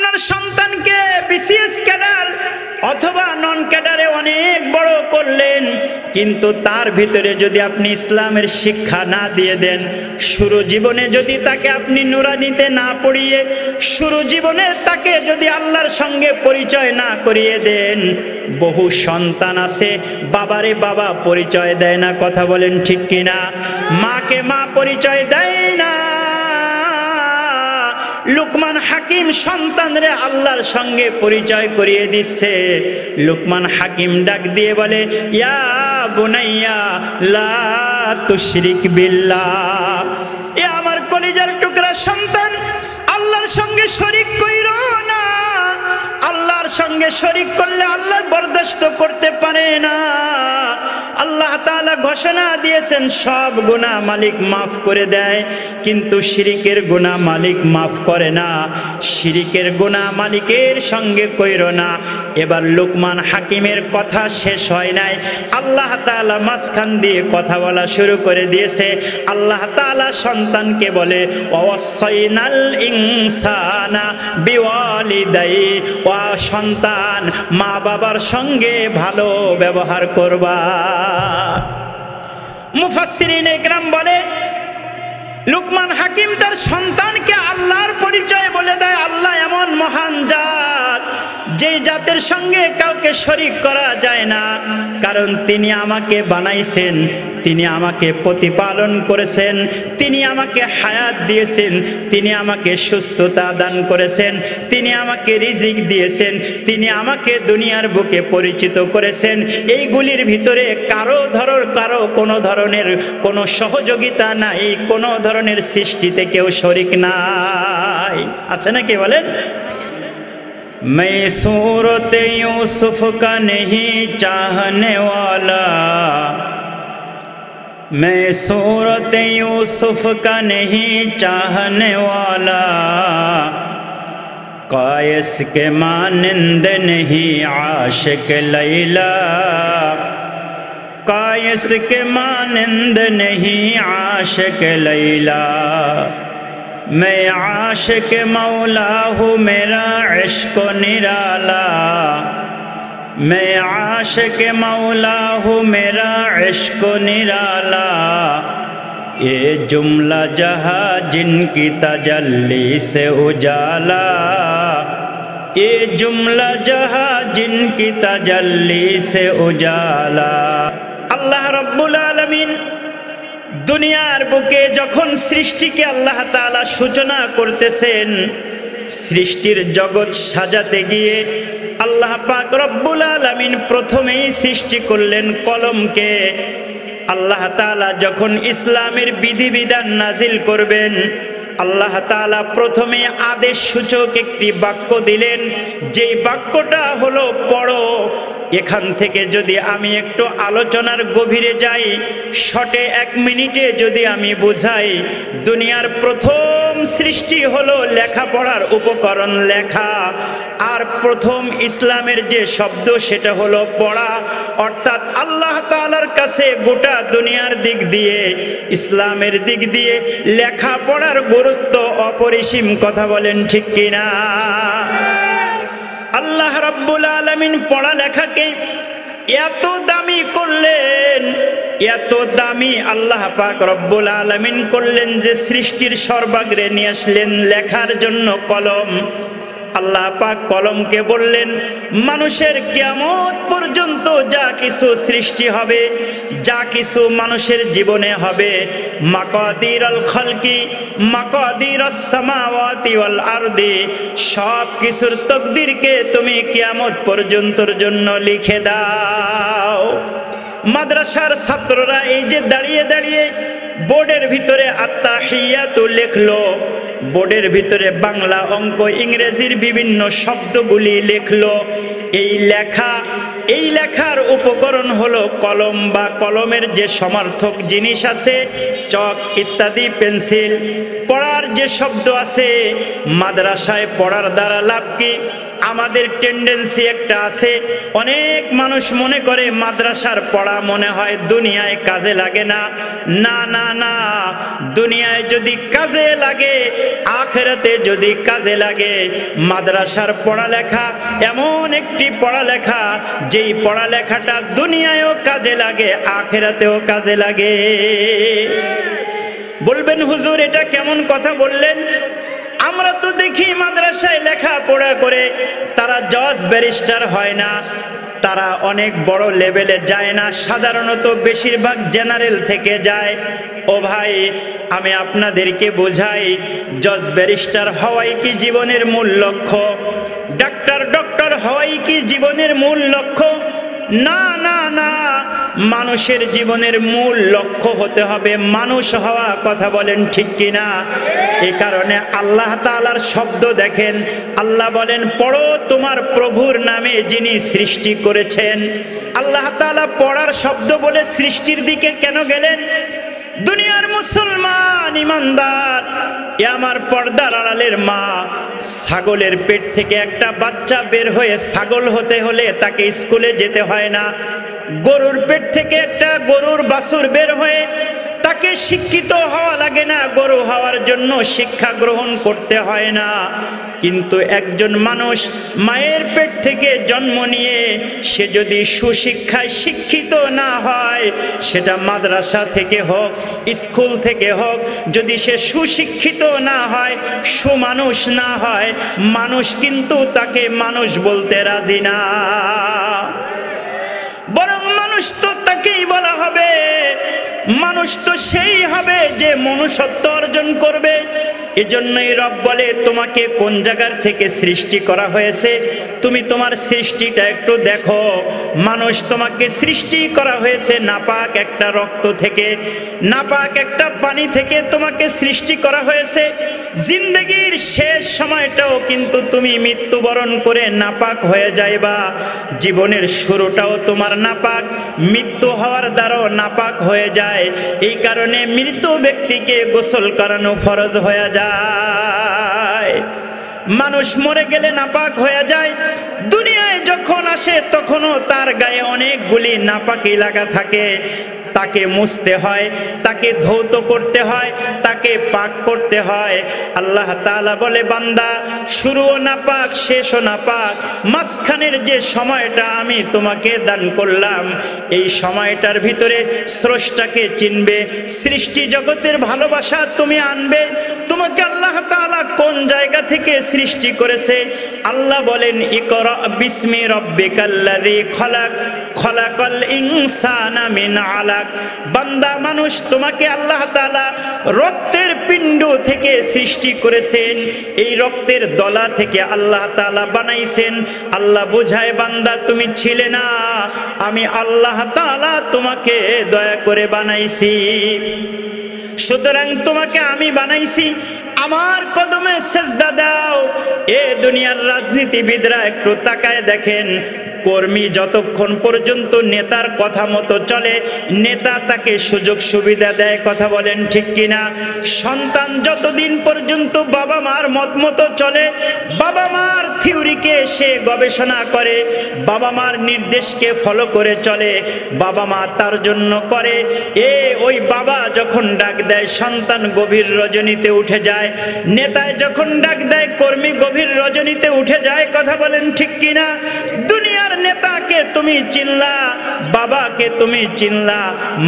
আপনার সন্তানকে BCS cadre অথবা নন ক্যাডারে অনেক বড় করলেন, কিন্তু তার ভিতরে যদি আপনি ইসলামের শিক্ষা না দিয়ে দেন, শুরু জীবনে যদি তাকে আপনি নুরানিতে না পড়িয়ে, শুরু জীবনে তাকে যদি আল্লাহর সঙ্গে পরিচয় না করিয়ে দেন, বহু সন্তান আছে বাবারে বাবা পরিচয় দেয় না, কথা বলেন ঠিক কিনা? মাকে মা পরিচয় দেয় না। লুকমান হাকিম সন্তানরে আল্লাহর সঙ্গে পরিচয় করিয়ে দিচ্ছে। লুকমান হাকিম ডাক দিয়ে বলে, ইয়া বুনাইয়া লা তুশরিক বিল্লাহ, এ আমার কলিজার টুকরা সন্তান, আল্লাহর সঙ্গে শরীক কইরো না। আল্লাহর সঙ্গে শরীক করলে আল্লাহ বরদাস্ত করতে পারে না। আল্লাহ তাআলা ঘোষণা দিয়েছেন সব গুনাহ মালিক মাফ করে দেয়, কিন্তু শিরিকের গুনাহ মালিক মাফ করে না। শিরিকের গুনাহ মালিকের সঙ্গে কইরো না। এবার লুকমান হাকিমের কথা শেষ হয় নাই, আল্লাহ তাআলা মাঝখান দিয়ে কথা বলা শুরু করে দিয়েছে। আল্লাহ তাআলা সন্তানকে বলে, ওয়াসাইনাল ইনসানা বিওয়ালিদাই, ও সন্তান মা বাবার সঙ্গে ভালো ব্যবহার করবা। মুফাসসিরিন ইকরাম বলে, লুকমান হাকিম তার সন্তানকে আল্লাহর পরিচয় বলে দেয়। আল্লাহ এমন মহান জাত, যেই জাতের সঙ্গে কাউকে শরীক করা যায় না, কারণ তিনি আমাকে বানাইছেন, তিনি আমাকে প্রতিপালন করেছেন, তিনি আমাকে হায়াত দিয়েছেন, তিনি আমাকে সুস্থতা দান করেছেন, তিনি আমাকে রিজিক দিয়েছেন, তিনি আমাকে দুনিয়ার বুকে পরিচিত করেছেন। এইগুলির ভিতরে কারো কোনো ধরনের কোনো সহযোগিতা নাই, কোনো ধরনের সৃষ্টিতে কেউ শরীক নাই। আছে নাকি বলেন? मैं सूरत यूसुफ का नहीं चाहने वाला, मैं सूरत यूसुफ का नहीं चाहने वाला, कायस के मानंद नहीं आशिक लैला, कायस के मानंद नहीं आशिक लैला, मैं आशिक मौला हूँ मेरा इश्क निराला, मैं आशिक मौला हूँ मेरा इश्क निराला, ये जुमला जहाँ जिनकी तजल्ली से उजाला, ये जुमला जहाँ जिनकी तजल्ली से उजाला। अल्लाह रब्बुल आलमीन দুনিয়ার বুকে যখন সৃষ্টিকে আল্লাহ তাআলা সূচনা করতেছেন, সৃষ্টির জগৎ সাজাতে গিয়ে আল্লাহ পাক রব্বুল আলামিন প্রথমেই সৃষ্টি করলেন কলমকে। আল্লাহ তাআলা যখন ইসলামের বিধিবিধান নাজিল করবেন, আল্লাহ তাআলা প্রথমে আদেশ সূচক একটি বাক্য দিলেন, যেই বাক্যটা হলো পড়ো। এখান থেকে যদি আমি একটু আলোচনার গভীরে যাই, শর্টে 1 মিনিটে যদি আমি বুঝাই, দুনিয়ার প্রথম সৃষ্টি হলো লেখাপড়ার উপকরণ লেখা, আর প্রথম ইসলামের যে শব্দ সেটা হলো পড়া। অর্থাৎ আল্লাহ তাআলার কাছে গোটা দুনিয়ার দিক দিয়ে, ইসলামের দিক দিয়ে লেখাপড়ার গুরুত্ব অপরিসীম, কথা বলেন ঠিক কিনা? আল্লাহ রাব্বুল আলামিন পড়ালেখাকে এত দামি করলেন, এত দামি আল্লাহ পাক রব্বুল আলামিন করলেন যে সৃষ্টির সর্বাগ্রে নিয়ে আসলেন লেখার জন্য কলম। আল্লাহ পাক কলমকে বললেন, মানুষের কিয়ামত পর্যন্ত যা কিছু সৃষ্টি হবে, যা কিছু মানুষের জীবনে হবে, মাকাদিরুল খালকি মাকাদিরুস সামাওয়াতি ওয়াল আরদি, সব কিছুর তাকদীরকে তুমি কিয়ামত পর্যন্তর জন্য লিখে দাও। মাদ্রাসার ছাত্ররা এই যে দাঁড়িয়ে দাঁড়িয়ে বোর্ডের ভিতরে আত্তাহিয়াতু লিখলো, বোর্ডের ভিতরে বাংলা, অঙ্ক, ইংরেজির বিভিন্ন শব্দগুলি লিখলো। এই লেখার উপকরণ হলো কলম বা কলমের যে সমার্থক জিনিস আছে, চক ইত্যাদি, পেন্সিল। পড়ার যে শব্দ আছে, মাদ্রাসায় পড়ার দ্বারা লাভ কি? আমাদের টেন্ডেন্সি একটা আছে, অনেক মানুষ মনে করে মাদ্রাসার পড়া মনে হয় দুনিয়ায় কাজে লাগে না। না না না, দুনিয়ায় যদি কাজে লাগে, আখিরাতে যদি কাজে লাগে। মাদ্রাসার পড়ালেখা এমন একটি পড়ালেখা, যেই পড়ালেখাটা দুনিয়ায়ও কাজে লাগে, আখিরাতেও কাজে লাগে। বলবেন হুজুর এটা কেমন কথা বললেন? আমরা তো দেখি মাদ্রাসায় লেখাপড়া করে তারা জজ ব্যারিস্টার হয় না, তারা অনেক বড় লেভেলে যায় না, সাধারণত বেশিরভাগ জেনারেল থেকে যায়। ও ভাই, আমি আপনাদেরকে বোঝাই, জজ ব্যারিস্টার হওয়াই কি জীবনের মূল লক্ষ্য? ডক্টর হওয়াই কি জীবনের মূল লক্ষ্য? না না না, মানুষের জীবনের মূল লক্ষ্য হতে হবে মানুষ হওয়া। কথা বলেন ঠিক কিনা? এই কারণে আল্লাহ তাআলার শব্দ দেখেন, আল্লাহ বলেন পড়ো তোমার প্রভুর নামে যিনি সৃষ্টি করেছেন। আল্লাহ তাআলা পড়ার শব্দ বলে সৃষ্টির দিকে কেন গেলেন? দুনিয়ার মুসলমান ইমানদার, এ আমার পর্দার আড়ালের মা, ছাগলের পেট থেকে একটা বাচ্চা বের হয়ে ছাগল হতে হলে তাকে স্কুলে যেতে হয় না। গরুর পেট থেকে একটা গরুর বাছুর বের হয়ে তাকে শিক্ষিত হওয়া লাগে না, গরু হওয়ার জন্য শিক্ষা গ্রহণ করতে হয় না। কিন্তু একজন মানুষ মায়ের পেট থেকে জন্ম নিয়ে সে যদি সুশিক্ষায় শিক্ষিত না হয়, সেটা মাদ্রাসা থেকে হোক, স্কুল থেকে হোক, যদি সে সুশিক্ষিত না হয়, সুমানুষ না হয়, মানুষ কিন্তু তাকে মানুষ বলতে রাজি না। বরং মানুষ তো তাকেই বলা হবে, মানুষ তো সেই হবে যে মনুষ্যত্ব অর্জন করবে। এজন্যই রব বলে তোমাকে কোন জায়গার থেকে সৃষ্টি করা হয়েছে, তুমি তোমার সৃষ্টিটা একটু দেখো। মানুষ তোমাকে সৃষ্টি করা হয়েছে নাপাক একটা রক্ত থেকে, নাপাক একটা পানি থেকে তোমাকে সৃষ্টি করা হয়েছে। জিন্দেগির শেষ সময়টাও কিন্তু তুমি মৃত্যুবরণ করে নাপাক হয়ে যাইবা। জীবনের শুরুটাও তোমার নাপাক, মৃত্যু হওয়ার দ্বারাও নাপাক হয়ে যায়। এই কারণে মৃত ব্যক্তিকে গোসল করানো ফরজ হয়ে যায়। মানুষ মরে গেলে নাপাক হয়ে যায়। দুনিয়ায় যখন আসে তখনও তার গায়ে অনেকগুলি নাপাকি লাগা থাকে, তাকে মুছতে হয়, তাকে ধৌত করতে হয়, তাকে পাক করতে হয়। আল্লাহ তাআলা বলে বান্দা শুরুও নাপাক শেষও নাপাক, মাঝখানের যে সময়টা আমি তোমাকে দান করলাম, এই সময়টার ভিতরে স্রষ্টাকে চিনবে, সৃষ্টি জগতের ভালোবাসা তুমি আনবে। তোমাকে আল্লাহ তাআলা কোন জায়গা থেকে সৃষ্টি করেছে? আল্লাহ বলেন ইকরা বিসমি রাব্বিকাল্লাযী খলাক, খলাকাল ইনসানা মিন আলাক। বান্দা মানুষ তোমাকে আল্লাহ তাআলা রক্তের পিণ্ড থেকে সৃষ্টি করেছেন, এই রক্তের দলা থেকে আল্লাহ তাআলা বানাইছেন। আল্লাহ বোঝায় বান্দা তুমি ছিলে না, আমি আল্লাহ তাআলা তোমাকে দয়া করে বানাইছি। সুতরাং তোমাকে আমি বানাইছি, আমার কদমে সেজদা দাও। এ দুনিয়ার রাজনীতিবিদরা একটু তাকায় দেখেন, কর্মী যতক্ষণ পর্যন্ত নেতার কথা মতো চলে, নেতা তাকে সুযোগ সুবিধা দেয়। কথা বলেন ঠিক কিনা? সন্তান যতদিন পর্যন্ত বাবা মার মত মতো চলে, বাবা মার থিওরিকে সে গবেষণা করে, বাবা মার নির্দেশকে ফলো করে চলে, বাবা মা তার জন্য করে। ওই বাবা যখন ডাক দেয়, সন্তান গভীর রজনীতে উঠে যায়। নেতায় যখন ডাক দেয়, কর্মী গভীর রজনীতে উঠে যায়। কথা বলেন ঠিক কিনা? দুনিয়ার নেতাকে তুমি চিনলা, বাবাকে তুমি চিনলা,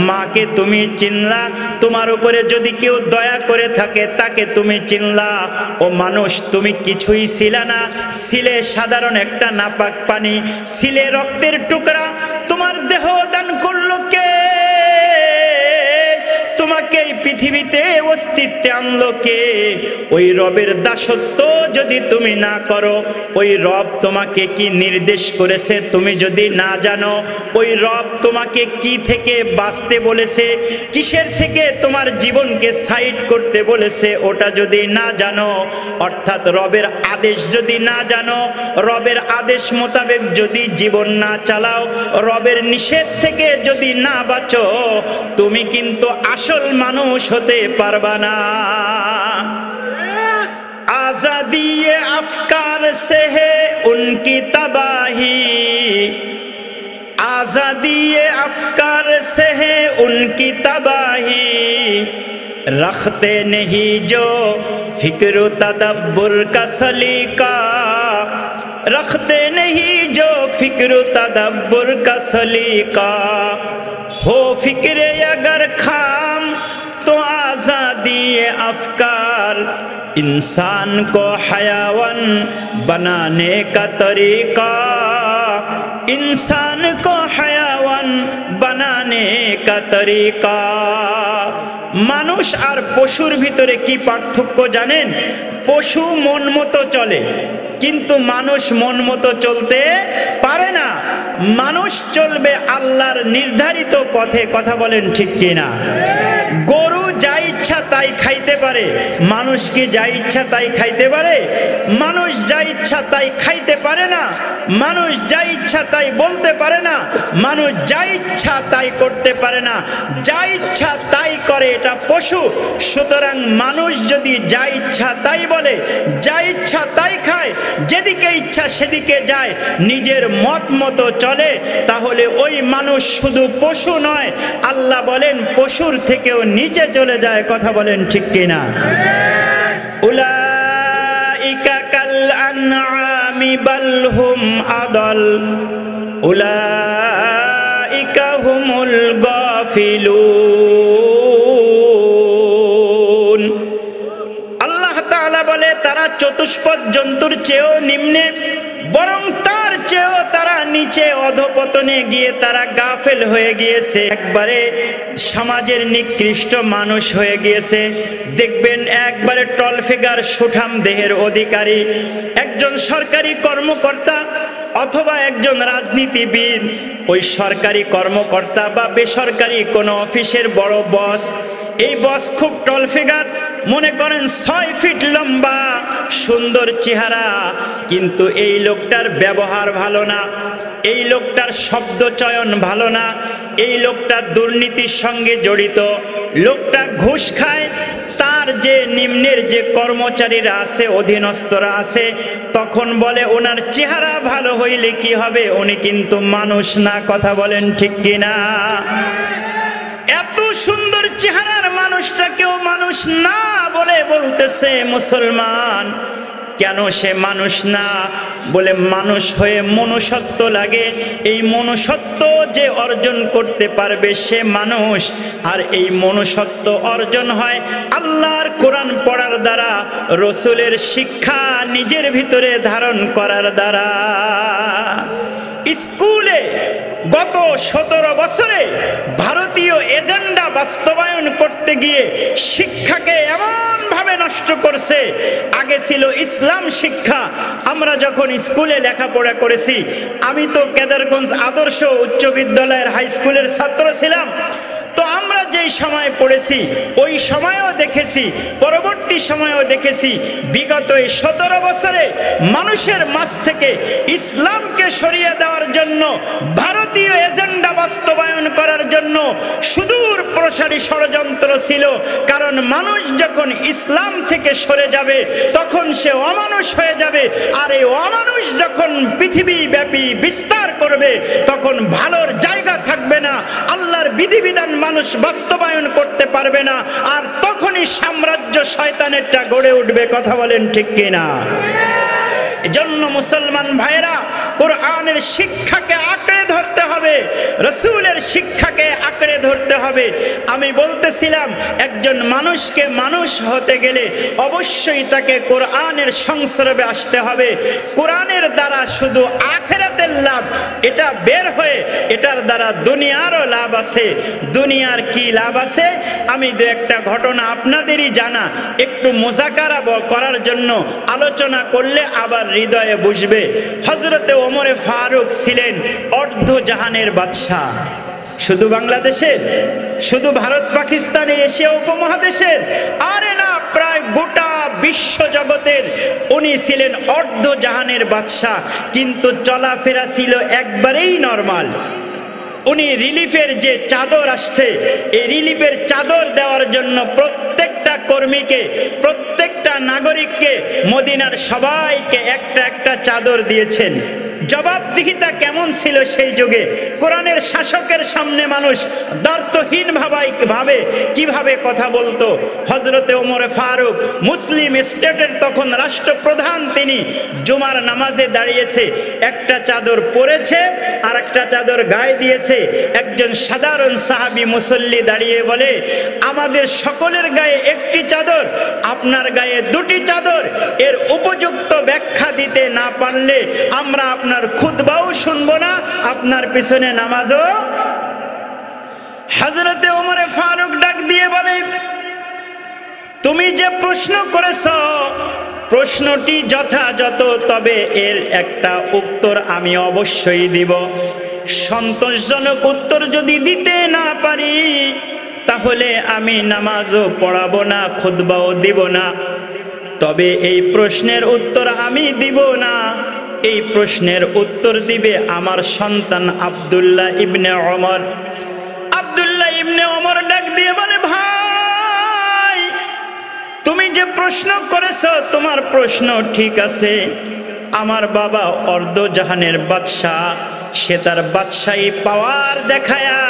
মাকে তুমি চিনলা, তোমার উপরে যদি কেউ দয়া করে থাকে তাকে তুমি চিনলা। ও মানুষ, তুমি কিছুই ছিলা না, ছিলে সাধারণ একটা নাপাক পানি, ছিলে রক্তের টুকরা। তোমার দেহ দান করলো কে? তোমাকে এই পৃথিবীতে অস্তিত্বে আনলো কে? ওই রবের দাসত্ব যদি তুমি না করো, ওই রব তোমাকে কি নির্দেশ করেছে তুমি যদি না জানো, ওই রব তোমাকে কি থেকে বাঁচতে বলেছে, কিসের থেকে তোমার জীবনকে সাইড করতে বলেছে, ওটা যদি না জানো, অর্থাৎ রবের আদেশ যদি না জানো, রবের আদেশ মোতাবেক যদি জীবন না চালাও, রবের নিষেধ থেকে যদি না বাঁচো, তুমি কিন্তু আসল মানুষ হতে পারবা না। आजादी ये अफकार से है उनकी तबाही, आजादी ये अफकार से है उनकी तबाही, रखते नहीं जो फिक्र तदब्बुर का सलीका, रखते नहीं जो फिक्र तदब्बुर का सलीका, हो फिक्रे अगर खाम तो आजादी ये अफकार, इंसान को हयावन बनाने का तरीका, इंसान को हयावन बनाने का तरीका। মানুষ আর পশুর ভিতরে কি পার্থক্য জানেন? পশু মন মতো চলে, কিন্তু মানুষ মন মতো চলতে পারে না। মানুষ চলবে আল্লাহর নির্ধারিত পথে, কথা বলেন ঠিক কিনা? গরু যা ইচ্ছা তাই খাইতে পারে, মানুষ কি যা ইচ্ছা তাই খাইতে পারে? মানুষ যা ইচ্ছা তাই খাইতে পারে না, মানুষ যা ইচ্ছা তাই বলতে পারে না, মানুষ যা ইচ্ছা তাই করতে পারে না, যা ইচ্ছা তাই করে এটা পশু। সুতরাং মানুষ যদি যা ইচ্ছা তাই বলে, যা ইচ্ছা তাই খায়, যেদিকে ইচ্ছা সেদিকে যায়, নিজের মত মতো চলে, তাহলে ওই মানুষ শুধু পশু নয়, আল্লাহ বলেন পশুর থেকেও নিচে চলে যায়, কথা বলেন ঠিক কিনা? উলাইকা কাল আনআমি বাল হুম আদাল, উলাইকা হুমুল গাফিলুন। আল্লাহ তাআলা বলে তারা চতুষ্পদ জন্তুর চেয়েও নিম্নে, বরং তার চেয়েও তারা নিচে অধপতনে গিয়ে তারা গাফেল হয়ে গিয়েছে, একবারে সমাজের নিকৃষ্ট মানুষ হয়ে গিয়েছে। দেখবেন একবারে টল ফিগার সুঠাম দেহের অধিকারী একজন সরকারি কর্মকর্তা অথবা একজন রাজনীতিবিদ, ওই সরকারি কর্মকর্তা বা বেসরকারি কোনো অফিসের বড় বস, এই বস খুব টল ফিগার, মনে করেন 6 ফিট লম্বা, সুন্দর চেহারা, কিন্তু এই লোকটার ব্যবহার ভালো না, এই লোকটার শব্দ চয়ন ভালো না, এই লোকটা দুর্নীতির সঙ্গে জড়িত, লোকটা ঘুষ খায়। তার যে নিম্নের যে কর্মচারীরা আছে, অধীনস্থরা আছে, তখন বলে ওনার চেহারা ভালো হইলে কি হবে, উনি কিন্তু মানুষ না, কথা বলেন ঠিক কিনা? এত সুন্দর চেহারার মানুষটাকেও মানুষ না বলে বলতেছে মুসলমান। কেন সে মানুষ না? বলে মানুষ হয়ে মনুষ্যত্ব লাগে, এই মনুষ্যত্ব যে অর্জন করতে পারবে সে মানুষ। আর এই মনুষ্যত্ব অর্জন হয় আল্লাহর কোরআন পড়ার দ্বারা, রসুলের শিক্ষা নিজের ভিতরে ধারণ করার দ্বারা। স্কুলে গত 17 বছরে ভারতীয় এজেন্ডা বাস্তবায়ন করতে গিয়ে শিক্ষাকে এমন ভাবে নষ্ট করছে। আগে ছিল ইসলাম শিক্ষা। আমরা যখন স্কুলে লেখাপড়া করেছি, আমি তো কেদারগঞ্জ আদর্শ উচ্চ বিদ্যালয়ের হাই স্কুলের ছাত্র ছিলাম, তো আমরা যেই সময় পড়েছি ওই সময়ও দেখেছি, পরবর্তী সময়ও দেখেছি, বিগত এই 17 বছরে মানুষের মাঝ থেকে ইসলামকে সরিয়ে দেওয়ার জন্য, ভারতীয় এজেন্ডা বাস্তবায়ন করার জন্য সুদূর প্রসারী ষড়যন্ত্র ছিল। কারণ মানুষ যখন ইসলাম থেকে সরে যাবে তখন সে অমানুষ হয়ে যাবে, আর এই অমানুষ যখন পৃথিবী ব্যাপী বিস্তার করবে তখন ভালোর জায়গা থাকবে না, আল্লাহর বিধিবিধান মানুষ বাস্তবায়ন করতে পারবে না, আর তখনই সাম্রাজ্য শয়তানেরটা গড়ে উঠবে, কথা বলেন ঠিক কিনা? এজন্য মুসলমান ভাইরা, কোরআনের শিক্ষাকে আঁকড়ে ধরতে হবে, রাসূলের শিক্ষাকে আঁকড়ে ধরতে হবে। আমি বলতেছিলাম একজন মানুষকে মানুষ হতে গেলে অবশ্যই তাকে কোরআনের সংস্রবে আসতে হবে। কোরআনের দ্বারা শুধু আখিরাতের লাভ এটা বের হয়ে এটার দ্বারা দুনিয়ারও লাভ আছে। দুনিয়ার কি লাভ আছে আমি দু একটা ঘটনা আপনাদেরই জানা, একটু মুযাকারা করার জন্য আলোচনা করলে আবার হৃদয়ে বুঝবে। হযরতে ওমরে ফারুক ছিলেন অর্ধ জাহানের বাদশা। শুধু বাংলাদেশের, শুধু ভারত পাকিস্তানে, এশিয়া উপমহাদেশের, আরে না, প্রায় গোটা বিশ্ব জগতের উনি ছিলেন অর্ধ জাহানের বাদশা। কিন্তু চলাফেরা ছিল একবারেই নরমাল। উনি রিলিফের যে চাদর আসছে, এই রিলিফের চাদর দেওয়ার জন্য প্রত্যেকটা কর্মীকে, প্রত্যেকটা নাগরিককে, মদিনার সবাইকে একটা একটা চাদর দিয়েছেন। জবাবদিহিতা কেমন ছিল সেই যুগে? কোরআনের শাসকের সামনে মানুষ দ্বার্থহীন ভাবে কিভাবে কথা বলতো। হযরতে ওমর ফারুক মুসলিম স্টেটের তখন রাষ্ট্রপ্রধান, তিনি জুমার নামাজে দাঁড়িয়েছে, একটা চাদর পরেছে আর একটা চাদর গায়ে দিয়েছে। একজন সাধারণ সাহাবী মুসল্লি দাঁড়িয়ে বলে, আমাদের সকলের গায়ে একটি চাদর, আপনার গায়ে দুটি চাদর। এর উপযুক্ত ব্যাখ্যা দিতে না পারলে আমরা আপনার খুতবাও শুনবো না, আপনার পিছনে নামাজও। হযরতে ওমর ফারুক ডাক দিয়ে বলে, তুমি যে প্রশ্ন করেছো প্রশ্নটি যথাযথ, তবে এর একটা উত্তর আমি অবশ্যই দিব। সন্তোষজনক উত্তর যদি দিতে না পারি তাহলে আমি নামাজও পড়াবো না, খুতবাও দিব না। তবে এই প্রশ্নের উত্তর আমি দিব না, এই প্রশ্নের উত্তর দিবে আমার সন্তান আব্দুল্লাহ ইবনে ওমর। আব্দুল্লাহ ইবনে ওমর ডাক দিয়ে বলে, ভাই তুমি যে প্রশ্ন করেছো তোমার প্রশ্ন ঠিক আছে। আমার বাবা অর্ধজাহানের বাদশাহ, সে তার বাদশাহী পাওয়ার দেখায়া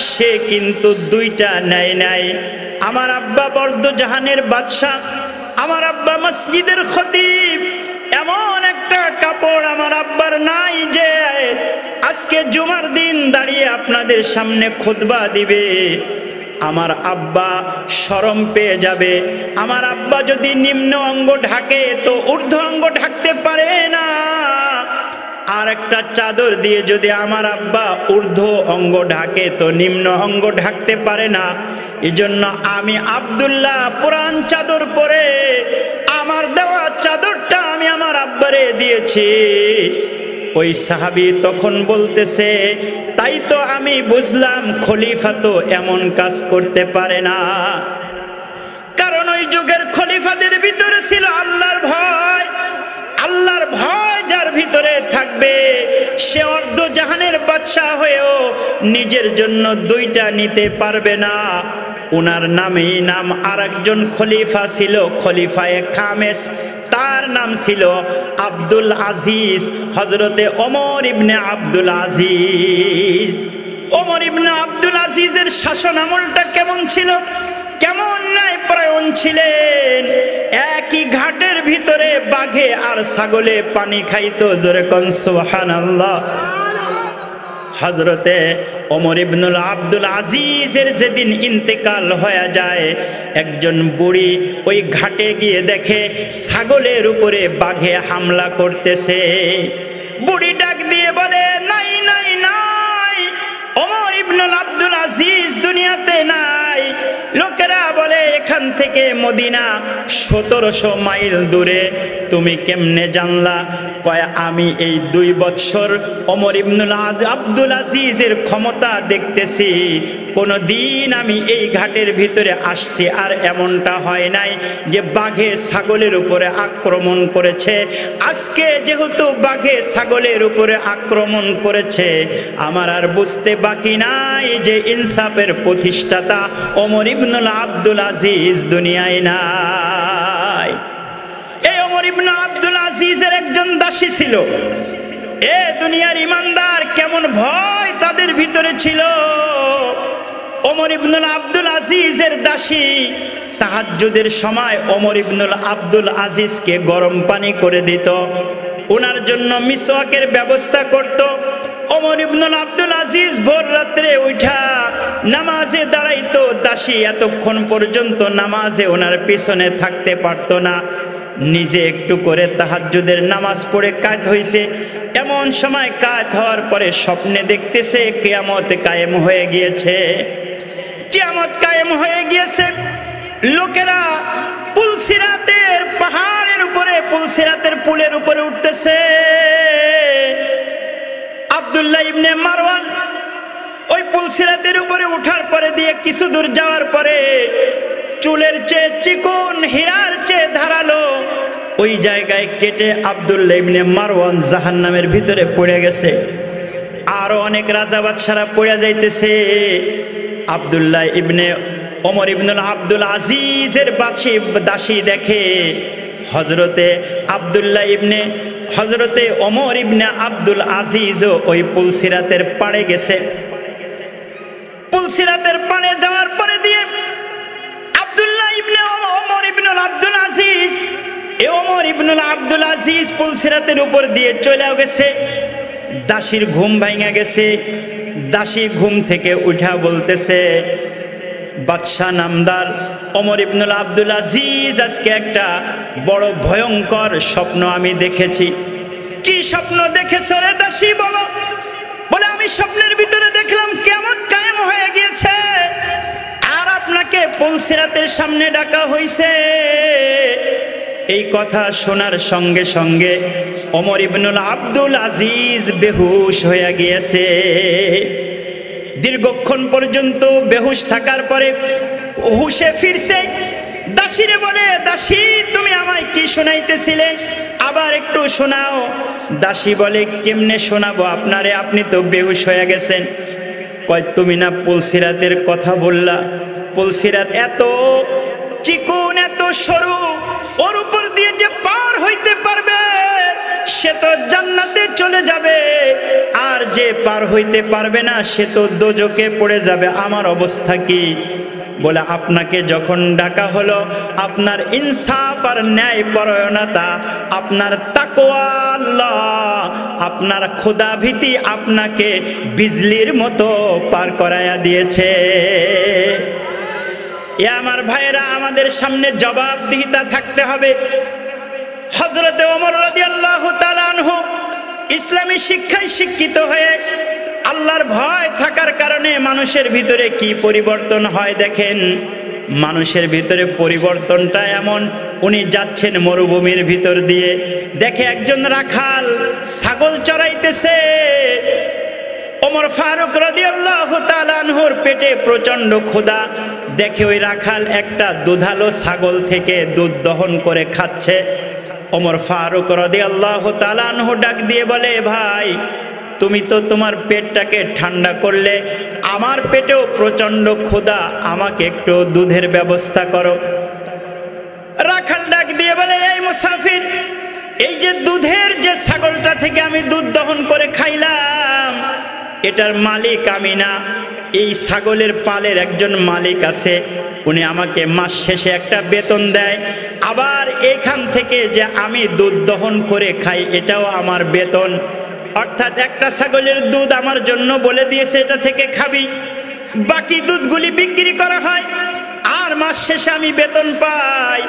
সে কিন্তু দুইটা নেয় নাই। আমার আব্বা অর্ধজাহানের বাদশাহ, আমার আব্বা মসজিদের খতিব। এমন একটা কাপড় আমার আব্বার নাই যে আজকে জুমার দিন দাঁড়িয়ে আপনাদের সামনে খুতবা দিবে। আমার আব্বা শরম পেয়ে যাবে। আমার আব্বা যদি নিম্ন অঙ্গ ঢাকে তো ঊর্ধ্ব অঙ্গ ঢাকতে পারে না, আর একটা চাদর দিয়ে যদি আমার আব্বা ঊর্ধ্ব অঙ্গ ঢাকে তো নিম্ন অঙ্গ ঢাকতে পারে না। এজন্য আমি আব্দুল্লাহ পুরান চাদর পরে আমার দেওয়া চাদরটা আমি আমার আব্বারে দিয়েছি। ওই সাহাবী তখন বলতেছে, তাই তো আমি বুঝলাম খলিফা তো এমন কাজ করতে পারে না। কারণ ওই যুগের খলিফাদের ভিতরে ছিল আল্লাহর ভয়। আল্লাহর ভয় যার ভিতরে থাকবে সে অর্ধজাহানের বাদশাহ হয়েও নিজের জন্য দুইটা নিতে পারবে না। ওনার নামেই নাম আরেকজন খলিফা ছিল, খলিফায়ে খামেস। তার নাম ছিল আব্দুল আজিজ, হযরতে ওমর ইবনে আব্দুল আজিজ। ওমর ইবনে আব্দুল আজিজের শাসন আমলটা কেমন ছিল, কেমন ন্যায়পরায়ণ ছিলেন। একই ঘাটের ভিতরে বাঘে আর ছাগলে পানি খাইতো। জোরে কোন সুবহানাল্লাহ। হযরতে ওমর ইবনে আব্দুল আজিজের যেদিন ইন্তেকাল হয়ে যায়, একজন বুড়ি ওই ঘাটে গিয়ে দেখে ছাগলের উপরে বাঘে হামলা করতেছে। বুড়ি ডাক দিয়ে বলে, নাই নাই নাই, ওমর ইবনে আব্দুল আজিজ দুনিয়াতে নাই। লোকেরা বলে, এখান থেকে মদিনা 1700 মাইল দূরে, তুমি কেমনে জানলা? কয়, আমি এই 2 বছর ওমর ইবনে আব্দুল আজিজের ক্ষমতা দেখতেছি। কোনো দিন আমি এই ঘাটের ভিতরে আসছি আর এমনটা হয় নাই যে বাঘে ছাগলের উপরে আক্রমণ করেছে। আজকে যেহেতু বাঘে ছাগলের উপরে আক্রমণ করেছে, আমার আর বুঝতে বাকি নাই যে ইনসাফের প্রতিষ্ঠাতা ওমর ইবনে আব্দুল আজিজ দুনিয়ায় নাই। এই ওমর ইবনে আব্দুল আজিজের একজন দাসী ছিল। এ দুনিয়ার ইমানদার কেমন ভয় তাদের ভিতরে ছিল। ওমর ইবনে আব্দুল আজিজের দাসী তাহাজ্জুদের সময় ওমর ইবনে আব্দুল আজিজকে গরম পানি করে দিত, ওনার জন্য মিসওয়াকের ব্যবস্থা করত। ওমর ইবনে আব্দুল আজিজ ভোর রাত্রে উঠা নামাজে দাঁড়াইতো। দাসী এতক্ষণ পর্যন্ত নামাজে ওনার পিছনে থাকতে পারত না। নিজে একটু করে তাহাজ্জুদের নামাজ পড়ে কায়েত হয়েছে। এমন সময় কায়েত হওয়ার পরে স্বপ্নে দেখতেছে কিয়ামত কায়েম হয়ে গিয়েছে। কিয়ামত কায়েম হয়ে গিয়েছে। লোকেরা পুলসিরাতের পাহাড়ের উপরে, পুলসিরাতের পুলের উপরে উঠতেছে। আব্দুল্লাহ ইবনে মারওয়ান ওই পুলসিরাতের উপরে উঠার পরে দিয়ে কিছু দূর যাওয়ার পরে চুলের চেয়ে চিকন, হীরার চেয়ে ধারালো ওই জায়গায় কেটে আব্দুল্লাহ ইবনে মারওয়ান জাহান্নামের ভিতরে পড়ে গেছে। আরো অনেক রাজা বাদশারা পড়ে যাইতেছে। আব্দুল্লাহ ইবনে ওমর ইবনুল আব্দুল আজিজের দাসী দেখে হজরতে ওমর ইবনে আব্দুল আজিজও ওই পুলসিরাতের পাড়ে গেছে। পুলসিরাতের পাড়ে যাওয়ার পরে দিয়ে ওমর ইবনুল আব্দুল আজিজ পুলসিরাতের উপর দিয়ে চলে গেছে। দাসীর ঘুম ভাঙা গেছে। দাসী ঘুম থেকে উঠা বলতেছে, বাদশাহ নামদার ওমর ইবনুল আব্দুল আজিজ, আজকে একটা বড় ভয়ঙ্কর স্বপ্ন আমি দেখেছি। কি স্বপ্ন দেখেছো রে দাসী, বলো। বলে, আমি স্বপ্নের ভিতরে দেখলাম কিয়ামত কায়েম হয়ে গিয়েছে আর আপনাকে পুলসিরাতের সামনে ডাকা হয়েছে। এই কথা শোনার সঙ্গে সঙ্গে ওমর ইবনুল আব্দুল আজিজ বেহুশ হয়ে গিয়েছে। দীর্ঘক্ষণ পর্যন্ত বেহুশ থাকার পরে হুশে ফিরছে। দাসীরে বলে, দাসী তুমি আমায় কি শোনাইতেছিলে, আবার একটু শোনাও। দাসী বলে, কেমনে শোনাবো আপনারে, আপনি তো বেহুশ হয়ে গেছেন। কয়, তুমি না পুলসিরাতের কথা বললা, পুলসিরাত এত চিকন এত সরু, ওর উপর দিয়ে যে পার হইতে পারবে সে তো জান্নাতে চলে যাবে, আর যে পার হইতে পারবে না সে তো দোজখে পড়ে যাবে। আমার অবস্থা কি? বলে, আপনাকে যখন ডাকা হলো, আপনার ইনসাফ আর ন্যায় পরায়ণতা, আপনার তাকওয়া আল্লাহ, আপনার খোদা ভীতি আপনাকে বিজলির মতো পার করায়া দিয়েছে। এ আমার ভাইরা, আমাদের সামনে জবাবদিহিতা থাকতে হবে। হযরতে ওমর রাদিয়াল্লাহু তাআলা আনহু ইসলামী শিক্ষায় শিক্ষিত হয়ে আল্লাহর ভয় থাকার কারণে মানুষের ভিতরে কি পরিবর্তন হয় দেখেন। মানুষের ভিতরে পরিবর্তনটা এমন, উনি যাচ্ছেন মরুভূমির ভিতর দিয়ে, দেখে একজন রাখাল ছাগল চড়াইতেছে। ওমর ফারুক রাদিয়াল্লাহু তাআলা আনহুর পেটে প্রচন্ড ক্ষুধা, দেখে ওই রাখাল একটা দুধালো ছাগল থেকে দুধ দহন করে খাচ্ছে। ওমর ফারুক রাদিয়াল্লাহু তাআলা আনহু ডাক দিয়ে বলে, ভাই তুমি তো তোমার পেটটাকে ঠান্ডা করলে, আমার পেটেও প্রচন্ড ক্ষুধা, আমাকে একটু দুধের ব্যবস্থা করো। রাখাল ডাক দিয়ে বলে, এই মুসাফির, এই যে দুধের যে ছাগলটা থেকে আমি দুধ দহন করে খাইলাম, এটার মালিক আমি না, এই ছাগলের পালের একজন মালিক আছে, উনি আমাকে মাস শেষে একটা বেতন দেয়, আবার এখান থেকে যে আমি দুধ দহন করে খাই এটাও আমার বেতন। অর্থাৎ একটা ছাগলের দুধ আমার জন্য বলে দিয়েছে এটা থেকে খাবি, বাকি দুধগুলি বিক্রি করা হয় আর মাস শেষে আমি বেতন পাই।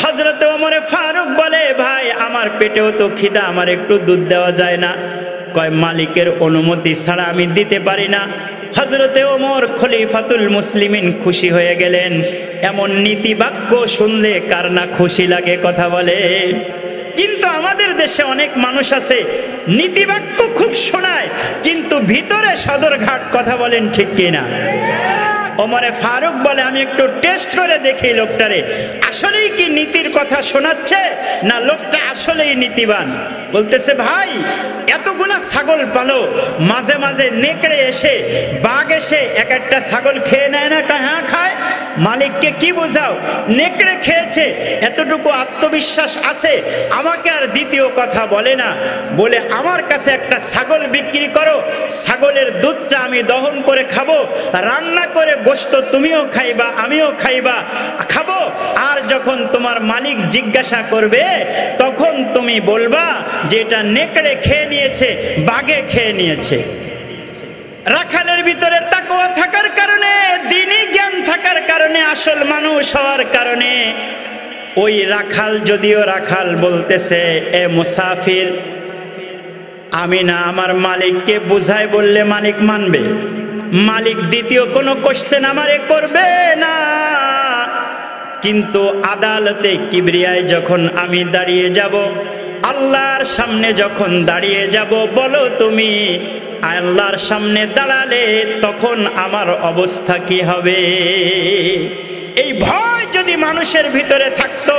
হযরত ওমর ফারুক বলে, ভাই আমার পেটেও তো খিদা, আমার একটু দুধ দেওয়া যায় না? কয়, মালিকের অনুমতি ছাড়া আমি দিতে পারি না। হযরতে ওমর খলিফাতুল মুসলিমিন খুশি হয়ে গেলেন। এমন নীতি বাক্য শুনলে কার না খুশি লাগে, কথা বলে। কিন্তু আমাদের দেশে অনেক মানুষ আছে নীতিবাক্য খুব শোনায় কিন্তু ভিতরে সদরঘাট, কথা বলেন ঠিক কিনা? ওমরে ফারুক বলে, আমি একটু টেস্ট করে দেখি লোকটারে, আসলেই কি নীতির কথা শোনাচ্ছে না লোকটা আসলেই নীতিবান। বলতেছে, ভাই এতগুলা ছাগল পালো, মাঝে মাঝে নেকড়ে এসে বাঘ এসে এক একটা ছাগল খেয়ে নেয় না? হ্যাঁ খায়। মালিককে কি বোঝাও, নেকড়ে খেয়েছে, এতটুকু আত্মবিশ্বাস আছে, আমাকে আর দ্বিতীয় কথা বলে না। বলে, আমার কাছে একটা ছাগল বিক্রি করো, ছাগলের দুধটা আমি দহন করে খাবো, রান্না করে গোশত তুমিও খাইবা আমিও খাবো, আর যখন তোমার মালিক জিজ্ঞাসা করবে তখন তুমি বলবা যে এটা নেকড়ে খেয়ে নিয়েছে, বাঘে খেয়ে নিয়েছে। রাখালের ভিতরে তাকওয়া থাকার কারণে, দ্বীনি জ্ঞান থাকার কারণে, আসল মানুষ হওয়ার কারণে ওই রাখাল, যদিও রাখাল বলতেছে, এ মুসাফির, আমি না আমার মালিককে বুঝাই বললে মালিক মানবে, মালিক দ্বিতীয় কোনো কোশ্চেন আমারে করবে না। কিন্তু আদালতে কিবরিয়ায় যখন আমি দাঁড়িয়ে যাব, আল্লাহর সামনে যখন দাঁড়িয়ে যাব, বলো তুমি আল্লাহর সামনে দাঁড়ালে তখন আমার অবস্থা কি হবে? এই ভয় যদি মানুষের ভিতরে থাকতো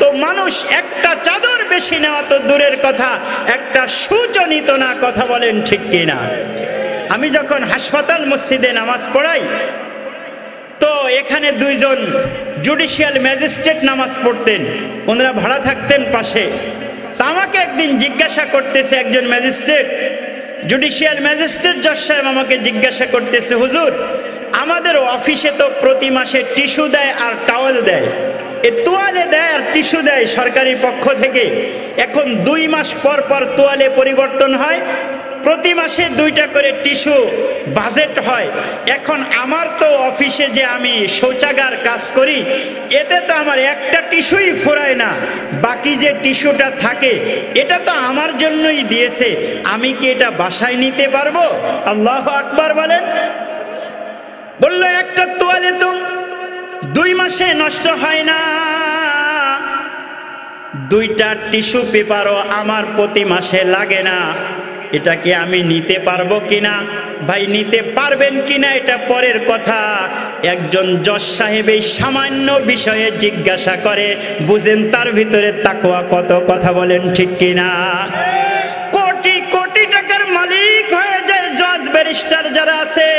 তো মানুষ একটা চাদর বেশি নেওয়া তো দূরের কথা, একটা সুচও নিত না, কথা বলেন ঠিক কিনা? আমি যখন হাসপাতাল মসজিদে নামাজ পড়াই তো এখানে দুইজন জুডিশিয়াল ম্যাজিস্ট্রেট নামাজ পড়তেন, ওনারা ভাড়া থাকতেন পাশে। তা আমাকে একদিন জিজ্ঞাসা করতেছে একজন ম্যাজিস্ট্রেট, জুডিশিয়াল ম্যাজিস্ট্রেট জজ সাহেব আমাকে জিজ্ঞাসা করতেছে, হুজুর আমাদের অফিসে তো প্রতি মাসে টিস্যু দেয় আর টাওয়েল দেয়, এ তোয়ালে দেয় আর টিস্যু দেয় সরকারি পক্ষ থেকে, এখন 2 মাস পর পর তোয়ালে পরিবর্তন হয়, প্রতি মাসে 2টা করে টিস্যু বাজেট হয়। এখন আমার তো অফিসে যে আমি শৌচাগার কাজ করি, এতে তো আমার একটা টিস্যুই ফুরায় না, বাকি যে টিস্যুটা থাকে এটা তো আমার জন্যই দিয়েছে, আমি কি এটা বাসায় নিতে পারবো? আল্লাহু আকবার বলেন। বলল একটা তোয়ালে তো 2 মাসে নষ্ট হয় না, 2টা টিস্যু পেপারও আমার প্রতি মাসে লাগে না, এটা কি আমি নিতে পারবো কিনা? ভাই নিতে পারবেন কিনা এটা পরের কথা, একজন জজ সাহেব এই সামান্য বিষয়ে জিজ্ঞাসা করে, বুঝেন তার ভিতরে তাকওয়া কত, কথা বলেন ঠিক কিনা? কোটি কোটি টাকার মালিক হয়ে যায় জজ ব্যারিস্টার যারা আছে,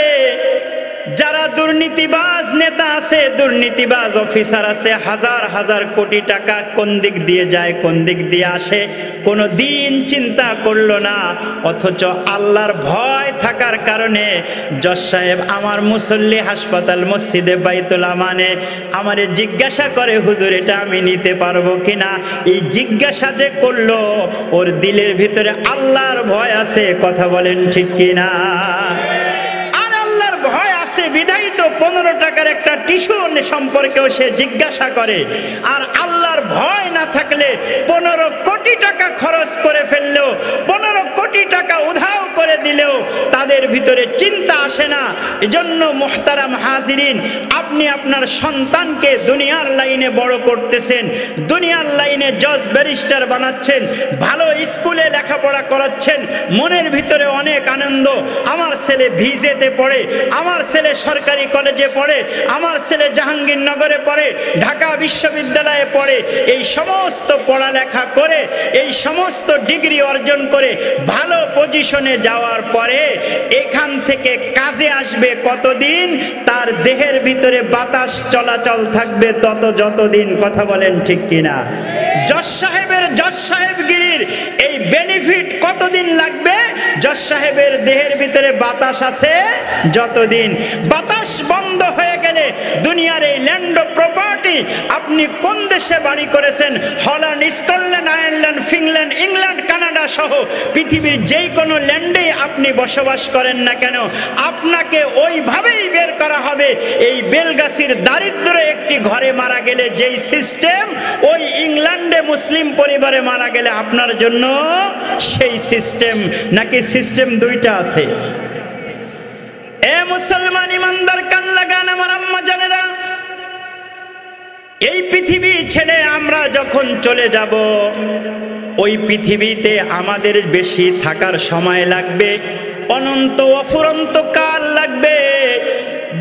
যারা দুর্নীতিবাজ নেতা আছে, দুর্নীতিবাজ অফিসার আছে, হাজার হাজার কোটি টাকা কোন দিক দিয়ে যায় কোন দিক দিয়ে আসে কোনো দিন চিন্তা করলো না, অথচ আল্লাহর ভয় থাকার কারণে জজ সাহেব আমার মুসল্লি হাসপাতাল মসজিদে বাইতুল আমানে আমারে জিজ্ঞাসা করে, হুজুর এটা আমি নিতে পারবো কিনা? এই জিজ্ঞাসা যে করলো ওর দিলের ভিতরে আল্লাহর ভয় আছে, কথা বলেন ঠিক কিনা? বিধায় তো 15 টাকার একটা টিস্যু সম্পর্কেও সে জিজ্ঞাসা করে। আর আল্লাহর ভয় না থাকলে 15 কোটি টাকা খরচ করে ফেললেও, 15 কোটি টাকা উধাও করে দিলেও তাদের ভিতরে চিন্তা আসে না। এজন্য মুহতারাম হাজিরিন, আপনি আপনার সন্তানকে দুনিয়ার লাইনে বড় করতেছেন, দুনিয়ার লাইনে জজ ব্যারিস্টার বানাচ্ছেন, ভালো স্কুলে লেখাপড়া করাচ্ছেন, মনের ভিতরে অনেক আনন্দ, আমার ছেলে ভিজেতে পড়ে, আমার ছেলে সরকারি কলেজে পড়ে, আমার ছেলে জাহাঙ্গীরনগরে পড়ে, ঢাকা বিশ্ববিদ্যালয়ে পড়ে, এই সমস্ত পড়ালেখা করে, এই সমস্ত ডিগ্রি অর্জন করে ভালো পজিশনে যাওয়ার পরে এখান থেকে কাজে আসবে কতদিন? তার দেহের ভিতরে বাতাস চলাচল থাকবে যতদিন, কথা বলেন ঠিক কিনা? জজ সাহেবের জজ সাহেবগিরির এই বেনিফিট কতদিন লাগবে? জজ সাহেবের দেহের ভিতরে বাতাস আছে যতদিন। বাতাস বন্ধ হয়ে গেলে দুনিয়ার এই ল্যান্ড অফ প্রপার্টি, আপনি কোন দেশে বাড়ি করেছেন, Holland, Scotland, Ireland, Finland, England, Canada সহ পৃথিবীর যেই কোনো ল্যান্ডে আপনি বসবাস করেন না কেন, আপনাকে ওইভাবেই বের করা হবে। এই বেলগাছির দারিদ্র একটি ঘরে মারা গেলে যেই সিস্টেম, ওই ইংল্যান্ডে মুসলিম পরিবারে মারা গেলে আপনার জন্য সেই সিস্টেম। নাকি সিস্টেম 2টা আছে? এ মুসলমান ইমানদার কান লাগান আমার আম্মা জানেরা, এই পৃথিবী ছেড়ে আমরা যখন চলে যাব, ওই পৃথিবীতে আমাদের বেশি থাকার সময় লাগবে, অনন্ত অফুরন্ত কাল লাগবে।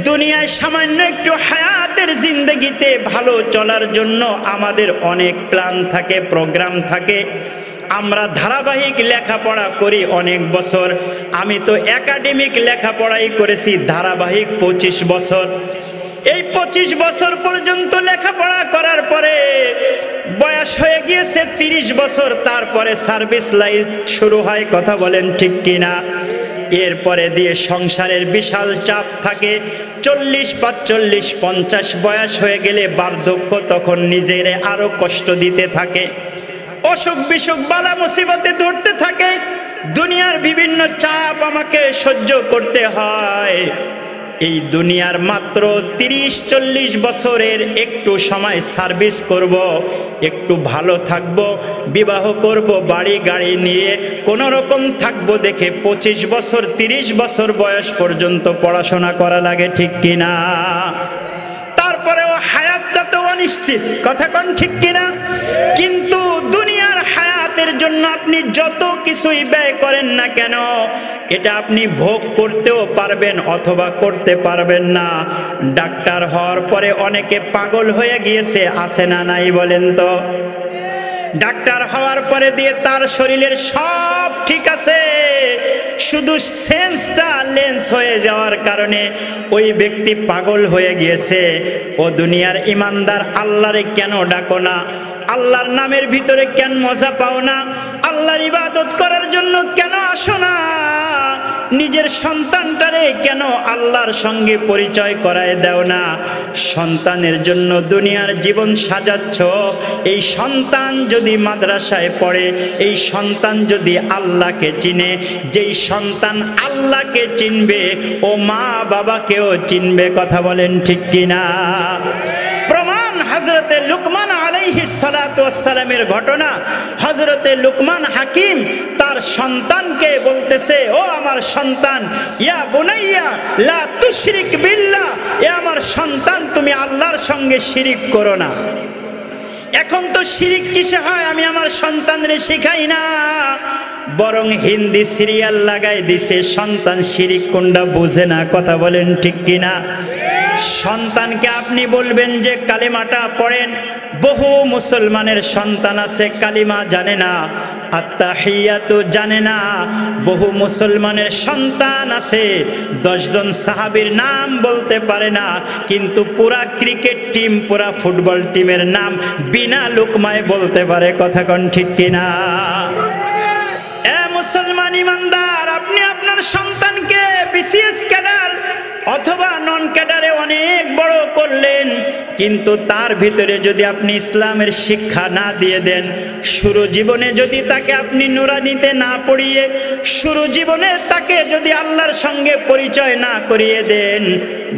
দুনিয়ায় সামান্য একটু হায়াতের জিন্দগিতে ভালো চলার জন্য আমাদের অনেক প্ল্যান থাকে, প্রোগ্রাম থাকে। আমরা ধারাবাহিক লেখাপড়া করি অনেক বছর, আমি তো একাডেমিক লেখাপড়াই করেছি ধারাবাহিক 25 বছর। এই 25 বছর পর্যন্ত লেখাপড়া করার পরে বয়স হয়ে গিয়েছে 30 বছর, তারপরে সার্ভিস লাইফ শুরু হয়, কথা বলেন ঠিক কিনা? এরপরে দিয়ে সংসারের বিশাল চাপ থাকে, 40, 45, 50 বয়স হয়ে গেলে বার্ধক্য, তখন নিজের আরো কষ্ট দিতে থাকে, অসুখ বিসুখ বালা মুসিবতে ধরতে থাকে, দুনিয়ার বিভিন্ন চাপ আমাকে সহ্য করতে হয়। এই দুনিয়ার মাত্র 30-40 বছরের একটু সময় সার্ভিস করব, একটু ভালো থাকব, বিবাহ করব, বাড়ি গাড়ি নিয়ে কোনো রকম থাকবো দেখে 25 বছর 30 বছর বয়স পর্যন্ত পড়াশোনা করা লাগে, ঠিক কিনা? তারপরেও হায়াতটা তো অনিশ্চিত, কথা কোন ঠিক কিনা? কিন্তু দুনিয়ার হায়াতের জন্য আপনি যত কিছুই ব্যয় করেন না কেন, এটা আপনি ভোগ করতেও পারবেন অথবা করতে পারবেন না। ডাক্তার হওয়ার পরে অনেকে পাগল হয়ে গিয়েছে, আছে না নাই বলেন তো? ডাক্তার হওয়ার পরে দিয়ে তার শরীরের সব ঠিক আছে, শুধু সেন্সটা লেন্স হয়ে যাওয়ার কারণে ওই ব্যক্তি পাগল হয়ে গিয়েছে। ও দুনিয়ার ইমানদার, আল্লাহরে কেন ডাকো না? আল্লাহর নামের ভিতরে কেন মজা পাও না? আল্লাহর ইবাদত করার জন্য কেন আসো না? নিজের সন্তানটারে কেন আল্লাহর সঙ্গে পরিচয় করায় দাও না? সন্তানের জন্য দুনিয়ার জীবন সাজাচ্ছ। এই সন্তান যদি মাদ্রাসায় পড়ে, এই সন্তান যদি আল্লাহকে চিনে, যেই সন্তান আল্লাহকে চিনবে ও মা বাবাকেও চিনবে। কথা বলেন ঠিক কিনা? প্রমাণ হযরতে লুকমান আলাইহিস সালাতু ওয়াস সালামের ঘটনা। হযরতে লুকমান হাকিম তার সন্তানকে বলতেছে, ও আমার সন্তান, ইয়া বুনাইয়া লা তুশরিক বিল্লাহ, এ আমার সন্তান তুমি আল্লাহর সঙ্গে শিরিক করো না। এখন তো শিরিক কিসে হয় আমি আমার সন্তানরে শেখাই না, বরং হিন্দি সিরিয়াল লাগাই দিছে। সন্তান শিরিক কোনটা বুঝে না। কথা বলেন ঠিক কিনা? সন্তানকে আপনি বলবেন যে কালিমাটা পড়েন। বহু মুসলমানের সন্তান আছে কালিমা জানে না, আত্তাহিয়াতু জানে না। বহু মুসলমানের সন্তান আছে 10 জন সাহাবীর নাম বলতে পারে না, কিন্তু পুরা ক্রিকেট টিম, পুরা ফুটবল টিমের নাম বিনা লুকমায় বলতে পারে। কথা কোন ঠিক কিনা? মুসলমান ইমানদার, আপনি আপনার সন্তানকে বিসিএস ক্যাডার অথবা নন ক্যাডারে অনেক বড় করলেন, কিন্তু তার ভিতরে যদি আপনি ইসলামের শিক্ষা না দিয়ে দেন, শুরু জীবনে যদি তাকে আপনি নুরানিতে না পড়িয়ে, শুরু জীবনে তাকে যদি আল্লাহর সঙ্গে পরিচয় না করিয়ে দেন,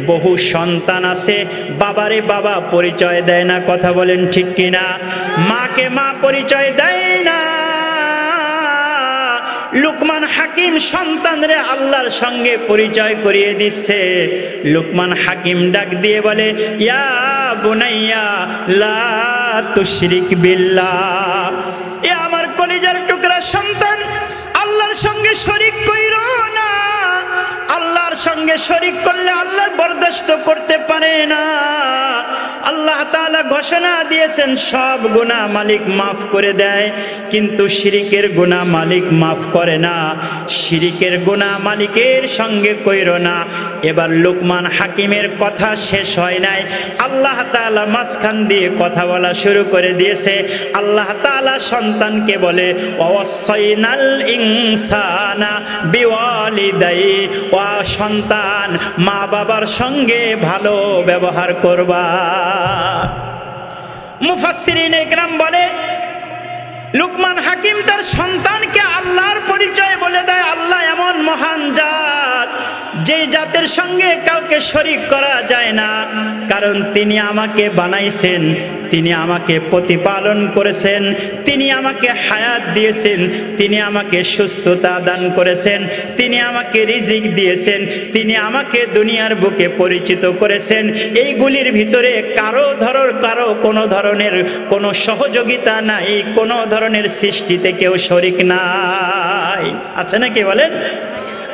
বহু সন্তান আছে বাবারে বাবা পরিচয় দেয় না। কথা বলেন ঠিক কিনা? মাকে মা পরিচয় দেয় না। লুকমান হাকিম সন্তানরে আল্লাহর সঙ্গে পরিচয় করিয়ে দিচ্ছে। লুকমান হাকিম ডাক দিয়ে বলে, ইয়া বুনাইয়া লা তুশরিক বিল্লাহ, এ আমার কলিজার টুকরা সন্তান, আল্লাহর সঙ্গে শরীক কইরো না। আল্লাহর সঙ্গে শরীক করলে আল্লাহ বরদাস্ত করতে পারে না। আল্লাহ তাআলা ঘোষণা দিয়েছেন সব গুনাহ মালিক মাফ করে দেয়, কিন্তু শিরিকের গুনাহ মালিক মাফ করে না। শিরিকের গুনাহ মালিকের সঙ্গে কইরো না। এবার লুকমান হাকিমের কথা শেষ হয় নাই, আল্লাহ তাআলা মাঝখান দিয়ে কথা বলা শুরু করে দিয়েছে। আল্লাহ তাআলা সন্তানকে বলে, ওয়াসাইনাল ইনসানা বিওয়ালিদাই, ও সন্তান মা বাবার সঙ্গে ভালো ব্যবহার করবা। মুফাসসিরিন ইকরাম বলে, লুকমান হাকিম তার সন্তানকে আল্লাহর পরিচয় বলে দেয়। আল্লাহ এমন মহান জাত, যেই জাতের সঙ্গে কাউকে শরীক করা যায় না, কারণ তিনি আমাকে বানাইছেন, তিনি আমাকে প্রতিপালন করেছেন, তিনি আমাকে হায়াত দিয়েছেন, তিনি আমাকে সুস্থতা দান করেছেন, তিনি আমাকে রিজিক দিয়েছেন, তিনি আমাকে দুনিয়ার বুকে পরিচিত করেছেন। এইগুলির ভিতরে কারো কোনো ধরনের কোনো সহযোগিতা নাই, কোনো ধরনের সৃষ্টিতে কেউ শরীক নাই। আছে নাকি বলেন?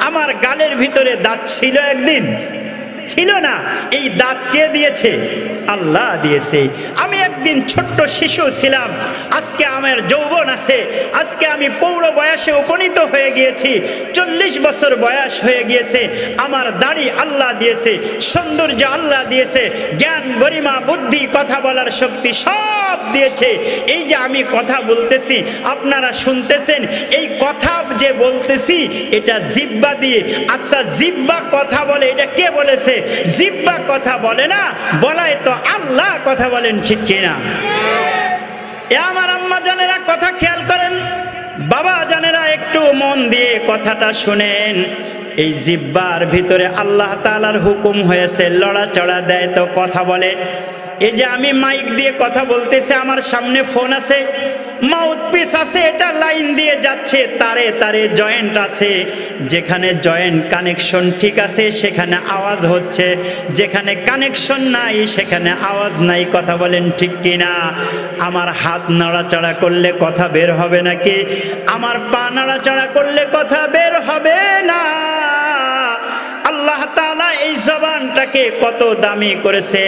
আমার গালের ভিতরে দাঁত ছিল একদিন? ছিল না। এই দাঁত কে দিয়েছে? আল্লাহ দিয়েছে। আমি একদিন ছোট্ট শিশু ছিলাম, আজকে আমার যৌবন আছে, আজকে আমি পৌর বয়সে উপনীত হয়ে গিয়েছি, 40 বছর বয়স হয়ে গিয়েছে। আমার দাড়ি আল্লাহ দিয়েছে, সৌন্দর্য আল্লাহ দিয়েছে, জ্ঞান গরিমা বুদ্ধি কথা বলার শক্তি সব দিয়েছে। এই যে আমি কথা বলতেছি, আপনারা শুনতেছেন, এই কথা যে বলতেছি এটা জিহ্বা দিয়ে। আচ্ছা, জিহ্বা কথা বলে, এটা কে বলেছে? জিহ্বা কথা বলে না, বলায় তো আল্লাহ। কথা বলেন ঠিক কিনা? এ আমার আম্মা জানেরা কথা খেয়াল করেন, বাবা জানেরা একটু মন দিয়ে কথাটা শুনেন। এই জিহ্বার ভিতরে আল্লাহ তাআলার হুকুম হয়েছে, লড়াচড়া দেয় তো কথা বলে। এই যে আমি মাইক দিয়ে কথা বলতেছি, আমার সামনে ফোন আছে, মাউথপিস আছে, এটা লাইন দিয়ে যাচ্ছে, তারে তারে জয়েন্ট আছে। যেখানে জয়েন্ট কানেকশন ঠিক আছে সেখানে আওয়াজ হচ্ছে, যেখানে কানেকশন নাই সেখানে আওয়াজ নাই। কথা বলেন ঠিক কিনা? আমার হাত নাড়াচাড়া করলে কথা বের হবে নাকি? আমার পা নাড়াচাড়া করলে কথা বের হবে না। আল্লাহ তাআলা এই জবানটাকে কত দামি করেছে।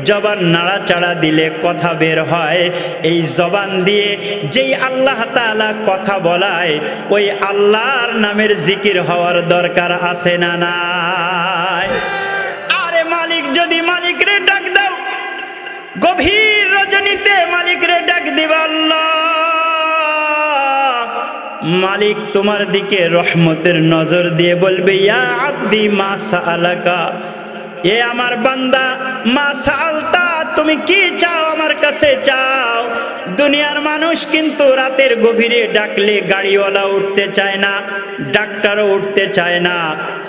জবান নাড়াচাড়া দিলে কথা বের হয়। এই জবান দিয়ে যেই আল্লাহ তাআলা কথা বলায়, ওই আল্লাহর নামের জিকির হওয়ার দরকার আছে না নাই? আরে মালিক যদি মালিকরে ডাক দাও, গভীর রজনীতে মালিকরে ডাক দিবা, আল্লাহ মালিক তোমার দিকে রহমতের নজর দিয়ে বলবে, ইয়া আব্দি মা সাআলাকা, এ আমার বান্দা, মা সাআলতা, তুমি কি চাও আমার কাছে চাও। দুনিয়ার মানুষ কিন্তু রাতের গভীরে ডাকলে গাড়িওয়ালা উঠতে চায় না, ডাক্তারও উঠতে চায় না,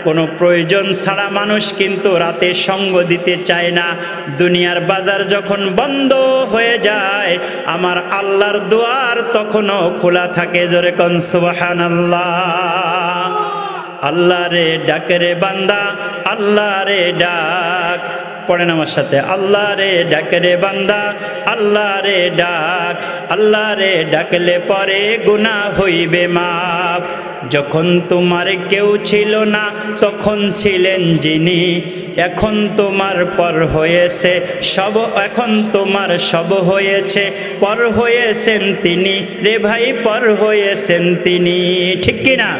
কোনো প্রয়োজন ছাড়া মানুষ কিন্তু রাতে সঙ্গ দিতে চায় না। দুনিয়ার বাজার যখন বন্ধ হয়ে যায়, আমার আল্লাহর দুয়ার তখনও খোলা থাকে। জোরে কোন সুবহানাল্লাহ। আল্লাহ রে ডাক রে বান্দা, আল্লাহ রে ডাক, পড়েন আমার সাথে, আল্লাহ রে ডাক রে বান্দা, আল্লাহ রে ডাক। আল্লাহ রে ডাকলে পরে গুনাহ হইবে মাপ। যখন তোমার কেউ ছিল না তখন ছিলেন যিনি, এখন তোমার পর হয়েছে সব, এখন তোমার সব হয়েছে, পর হয়েছেন তিনি রে ভাই, পর হয়েছেন তিনি। ঠিক কিনা?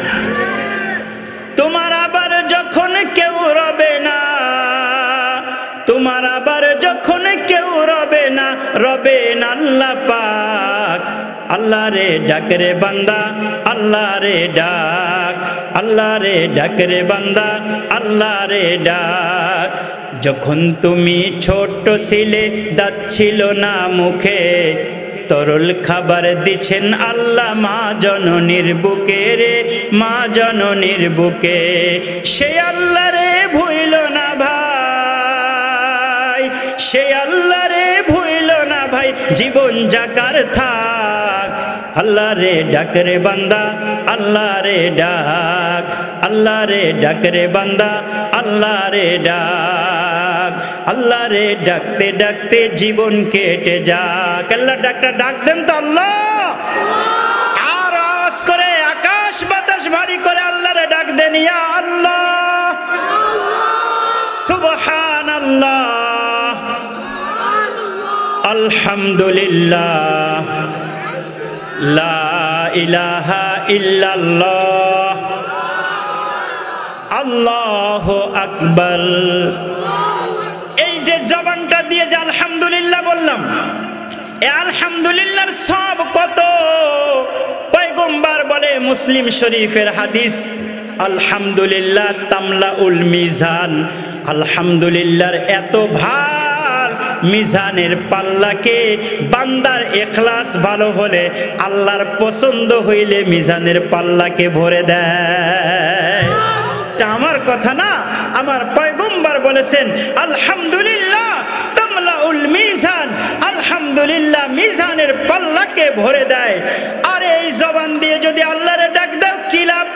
তোমার আবার যখন কেউ রবে না, তোমার আবার যখন কেউ রবে না, রবেন আল্লাহ পাক। আল্লাহ রে ডাক রে বান্দা, আল্লাহ রে ডাক, আল্লাহ রে ডাক রে বান্দা, আল্লাহ রে ডাক। যখন তুমি ছোট ছিলে, দাঁত ছিল না মুখে, তরল খাবার দিছেন আল্লাহ মা জননীর বুকে রে, মা জননীর বুকে। সে আল্লাহ রে ভুইল না ভাই, সে আল্লাহ রে ভুইল না ভাই, জীবন জাকার থাক। আল্লাহ রে ডাক রে বান্দা, আল্লাহ রে ডাক, আল্লাহ রে ডাক রে বান্দা, আল্লাহ রে ডাক। আল্লাহ রে ডাকতে ডাকতে জীবন কেটে যাক। আল্লাহ ডাকটা ডাক দেন তো আল্লাহ, আর আওয়াজ করে আকাশ বাতাস ভারী করে আল্লাহ রে ডাক দেন, ইয়া আল্লাহ, সুবহানাল্লাহ, আলহামদুলিল্লাহ, লা ইলাহা ইল্লাল্লাহ, আল্লাহু আকবার। এই যে জবানটা দিয়ে যে আলহামদুলিল্লাহ বললাম, এই আলহামদুলিল্লাহর সব কত। পয়গম্বর বলে, মুসলিম শরীফের হাদিস, আলহামদুলিল্লাহ তামলাউল মিজান, আলহামদুলিল্লাহর এত ভার, মিজানের পাল্লাকে বান্দার ইখলাস ভালো হলে, আল্লাহর পছন্দ হইলে মিজানের পাল্লাকে ভরে দেয়। এটা আমার কথা না, আমার পয়গম্বর বলেছেন, আলহামদুলিল্লাহ তামলাউল মিজান, আলহামদুলিল্লাহ মিজানের পাল্লাকে ভরে দেয়। আর এই জবান দিয়ে যদি আল্লাহরে ডাক দাও কি লাভ?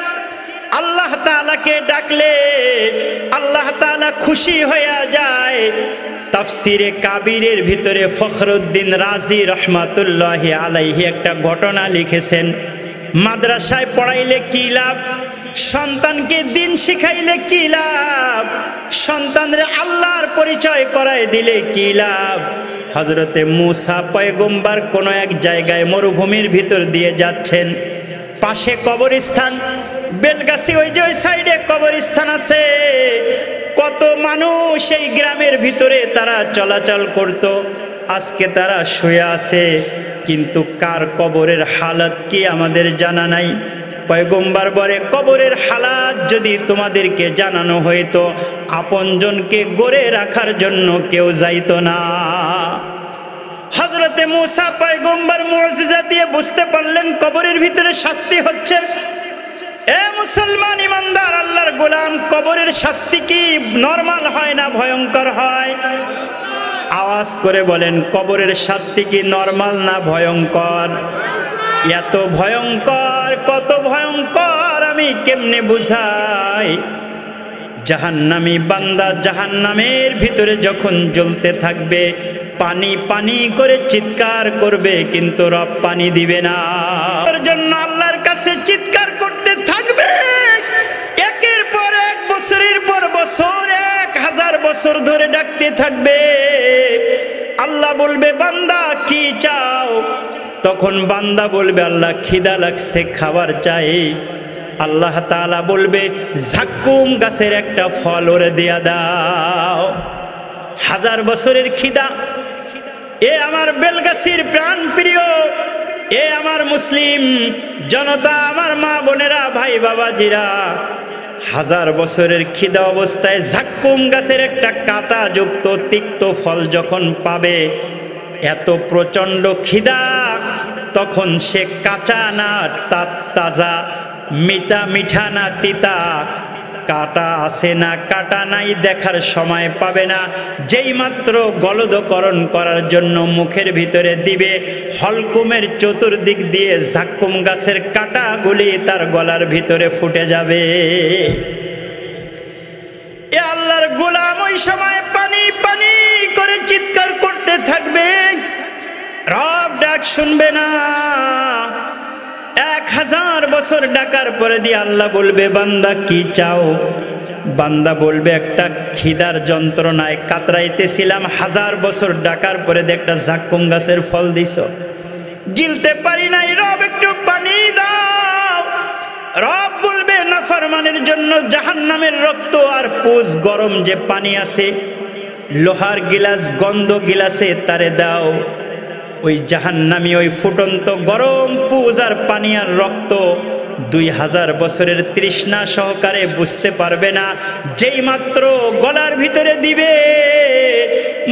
আল্লাহ তাআলাকে ডাকলে আল্লাহ তাআলা খুশি হয়ে যায়। তাফসিরে কাবিরের ভিতরে ফখরুদ্দিন রাজি রহমাতুল্লাহি আলাইহি একটা ঘটনা লিখেছেন, মাদ্রাসায় পড়াইলে কি লাভ, সন্তানকে দিন শিখাইলে কি লাভ, সন্তানরে আল্লাহর পরিচয় করায় দিলে কি লাভ। হযরতে মূসা পয়গম্বর কোন এক জায়গায় মরুভূমির ভিতর দিয়ে যাচ্ছেন, পাশে কবরস্থান, বেলগাছি ওই যে ওই সাইডে কবরস্থান আছে। কত মানুষ এই গ্রামের ভিতরে তারা চলাচল করত, আজকে তারা শুয়ে আছে, কিন্তু কার কবরের হালাত কি আমাদের জানা নাই। পয়গম্বর বলে, কবরের হালাত যদি তোমাদেরকে জানানো হইতো, আপনজনকে গড়ে রাখার জন্য কেউ যাইতো না। হযরতে মূসা পয়গম্বর মুজিজা দিয়ে বুঝতে পারলেন কবরের ভিতরে শাস্তি হচ্ছে। এ মুসলমান ইমানদার আল্লাহর গোলাম, কবরের শাস্তি কি নরমাল হয় না ভয়ঙ্কর হয়? আওয়াজ করে বলেন, কবরের শাস্তি কি নরমাল না ভয়ঙ্কর? এত ভয়ঙ্কর, কত ভয়ঙ্কর আমি কেমনে বুঝাই। জাহান্নামী বান্দা জাহান্নামের ভিতরে যখন জ্বলতে থাকবে, পানি পানি করে চিৎকার করবে, কিন্তু রব পানি দিবে না। এর জন্য আল্লাহর কাছে চিৎকার করতে থাকবে, একের পর এক, বছরের পর বছর, করতে থাকবে। আল্লাহ বলবে বান্দা কি চাও? তখন বান্দা বলবে আল্লাহ খিদা লাগছে, খাবার চাই। আল্লাহ তাআলা বলবে জাক্কুম গাছের একটা ফল ওরে দিয়া দাও। 1000 বছরের খিদা। এ আমার বেলগাছির প্রাণ প্রিয়, এ আমার মুসলিম জনতা, আমার মা বোনেরা, ভাই বাবাজিরা, 1000 বছরের খিদা অবস্থায় জাক্কুম গাছের একটা কাঁটা যুক্ত তিক্ত ফল যখন পাবে, এত প্রচন্ড খিদা, তখন সে কাঁচা না তাজা, মিঠা না তিতা, কাটা আছে না কাটা নাই দেখার সময় পাবে না। যেই মাত্র গলদকরণ করার জন্য মুখের ভিতরে দিবে, হলকুমের চতুর্দিক দিয়ে জাক্কুম গাছের কাঁটাগুলি তার গলার ভিতরে ফুটে যাবে। এ আল্লাহর গোলাম ওই সময় পানি পানি করে চিৎকার করতে থাকবে, রব ডাক শুনবে না। 1000 বছর ডাকার পরে দিয়ে আল্লাহ বলবে বান্দা কি চাও? বান্দা বলবে একটা খিদার যন্ত্রণায় কাতরাইতেছিলাম, 1000 বছর ডাকার পরে দিয়ে একটা জাক্কুম গাছের ফল দিছ, গিলতে পারি নাই, রব একটু পানি দাও। রব বলবে নাফরমানের জন্য জাহান্নামের রক্ত আর পুজ গরম যে পানি আছে, লোহার গিলাস গন্ধ গিলাসে তারে দাও। ওই জাহান্নামী ওই ফুটন্ত গরম পুজ আর পানি আর রক্ত 2000 বছরের তৃষ্ণা সহকারে বুঝতে পারবে না। যেই মাত্র গলার ভিতরে দিবে,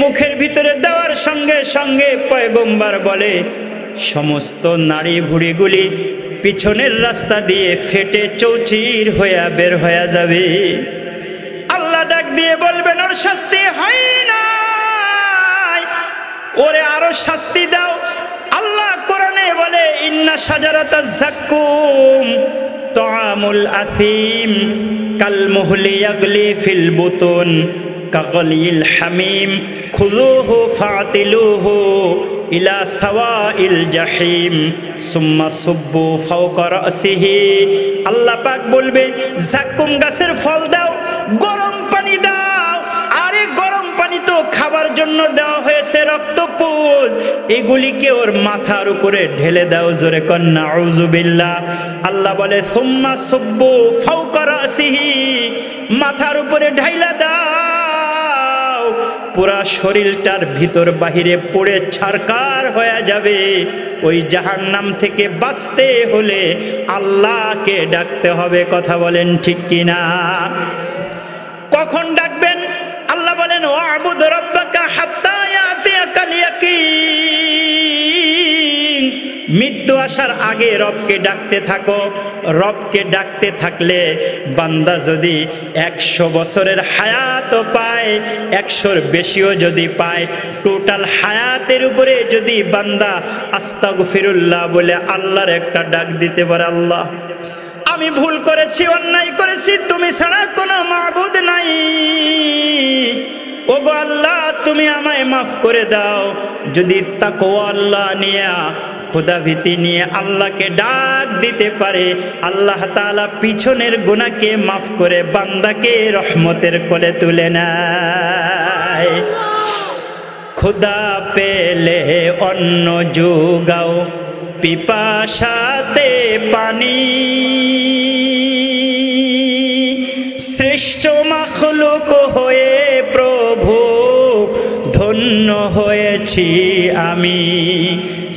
মুখের ভিতরে দেওয়ার সঙ্গে সঙ্গে পয়গম্বর বলে সমস্ত নাড়ি ভুড়িগুলি পিছনের রাস্তা দিয়ে ফেটে চৌচির হয়ে বের হয়ে যাবে। আল্লাহ ডাক দিয়ে বলবেন ওর শাস্তি হয় না, ওরে আরো শাস্তি দাও। আল্লাহ কোরআনে বলে ইন্না শাজারাতাজ জাক্কুম তাআমুল আসিম কাল মুহলি ইয়াগলি ফিল বুতুন কাগলিল হামিম খুযুহু ফাতিলুহু ইলা সাওয়াইল জাহিম সুম্মা সুব্বু ফাওকা রাসিহি। আল্লাহ পাক বলবে জাক্কুম গাছের ফল দাও, গরম পানি দাও। আরে গরম পানি তো খাবার জন্য দেওয়া হয়েছে, রক্তপুঞ্জ, এগুলিকে ওর মাথার উপরে ঢেলে দাও। জোরে কর নাউযুবিল্লাহ। আল্লাহ বলে সুম্মা সুব্বু ফাওকা রাসিহি, মাথার উপরে ঢাইলা দাও। পুরা শরীরটার ভিতর বাহিরে পড়ে ছারকার হয়ে যাবে। ওই জাহান্নাম থেকে বাঁচতে হলে আল্লাহকে ডাকতে হবে। কথা বলেন ঠিক কিনা? কখন ডাকবেন? আল্লাহ বলেন ওয়াবুদ রাব্বাকা হাত্তা ইয়াতিয়াকাল ইয়াকিন। মৃত্যু আসার আগে রবকে ডাকতে থাকো। রবকে ডাকতে থাকলে বান্দা যদি 100 বছরের হায়াতও পায়, 100-র বেশিও যদি পায়, টোটাল হায়াতের উপরে যদি বান্দা আস্তাগফিরুল্লাহ বলে আল্লাহর একটা ডাক দিতে পারে, আল্লাহ আমি ভুল করেছি, অন্যায় করেছি, তুমি ছাড়া কোনো মাবুদ নাই, ওগো আল্লাহ তুমি আমায় মাফ করে দাও। যদি তাকওয়া আল্লাহ নিয়ে, খোদা ভীতি নিয়ে আল্লাহকে ডাক দিতে পারে, আল্লাহ তাআলা পিছনের গুনাহকে মাফ করে বান্দাকে রহমতের কোলে তুলে নেয়। খোদা পেলে অন্ন জোগাও, পিপাসাতে পানি, শ্রেষ্ঠ মাখলুক হয়ে প্রভু ধন্য হয়েছি আমি।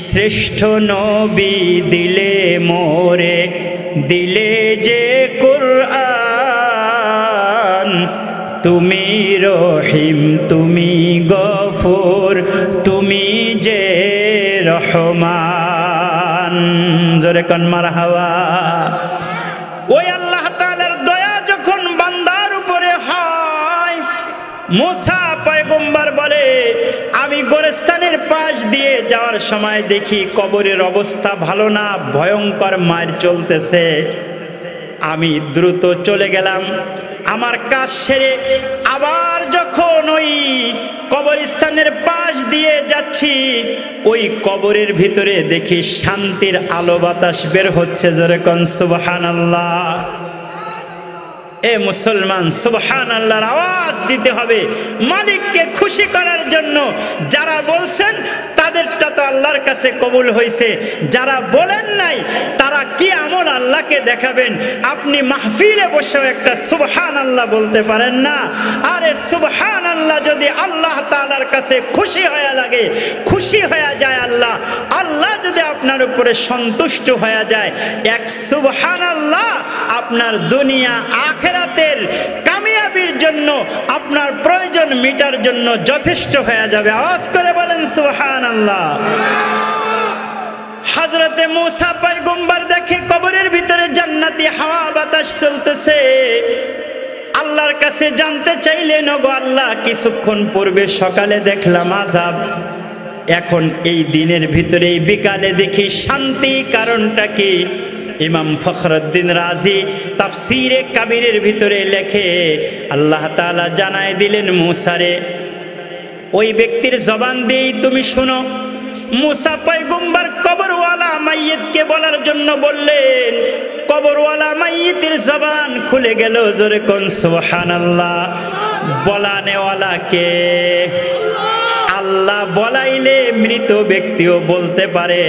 শ্রেষ্ঠ নবী দিলে মোরে, দিলে যে কুরআন, তুমি রহিম, তুমি গফুর, তুমি যে রহমান। জোরে কোন মারহাবা। ওই আল্লাহ তাআলার দয়া যখন বান্দার উপরে হয়, মুসা পয়গম্বর বলে আমি গোরস্তানের পাশ দিয়ে যাওয়ার সময় দেখি কবরের অবস্থা ভালো না, ভয়ঙ্কর মার চলতেছে। আমি দ্রুত চলে গেলাম, আমার কাজ সেরে আবার যখন ওই কবরস্থানের পাশ দিয়ে যাচ্ছি, ওই কবরের ভিতরে দেখি শান্তির আলো বাতাস বের হচ্ছে। জোরে কোন সুবহানাল্লাহ। এ মুসলমান, সুবহানাল্লাহর আওয়াজ দিতে হবে মালিককে খুশি করার জন্য। যারা বলছেন তাদেরটা তো আল্লাহর কাছে কবুল হয়েছে, যারা বলেন নাই তারা কি আমল আল্লাহকে দেখাবেন? আপনি মাহফিলে বসেও একটা সুবহানাল্লাহ বলতে পারেন না। আরে সুবহানাল্লাহ যদি আল্লাহ তাআলার কাছে খুশি হয়ে লাগে, খুশি হয়ে যায় আল্লাহ, আল্লাহ যদি আপনার উপরে সন্তুষ্ট হয়ে যায়, এক সুবহানাল্লাহ আপনার দুনিয়া আখিরাতের কামিয়াবির জন্য, আপনার প্রয়োজন মিটার জন্য যথেষ্ট হয়ে যাবে। আওয়াজ করে বলেন সুবহানাল্লাহ। হযরতে মূসা পয়গম্বর দেখে কবরের ভিতরে জান্নাতি হাওয়া বাতাস চলতেছে। আল্লাহর কাছে জানতে চাইলেন, ওগো আল্লাহ, কিছুক্ষণ পূর্বে সকালে দেখলাম আযাব, এখন এই দিনের ভিতরে বিকালে দেখি শান্তি, কারণটা কি? ইমাম ফখরুদ্দিন রাজি তাফসিরে কাবিরের ভিতরে লেখে, আল্লাহ তাআলা জানায় দিলেন মূসারে, ওই ব্যক্তির জবান দিয়েই তুমি শুনো। মূসা পয়গম্বর কবরওয়ালা মাইয়িতকে বলার জন্য বললেন, কবরওয়ালা মাইয়িতের জবান খুলে গেল। জোরে কোন সুবহানাল্লাহ। বলানেওয়ালা কে? আল্লাহ বলাইলে মৃত ব্যক্তিও বলতে পারে।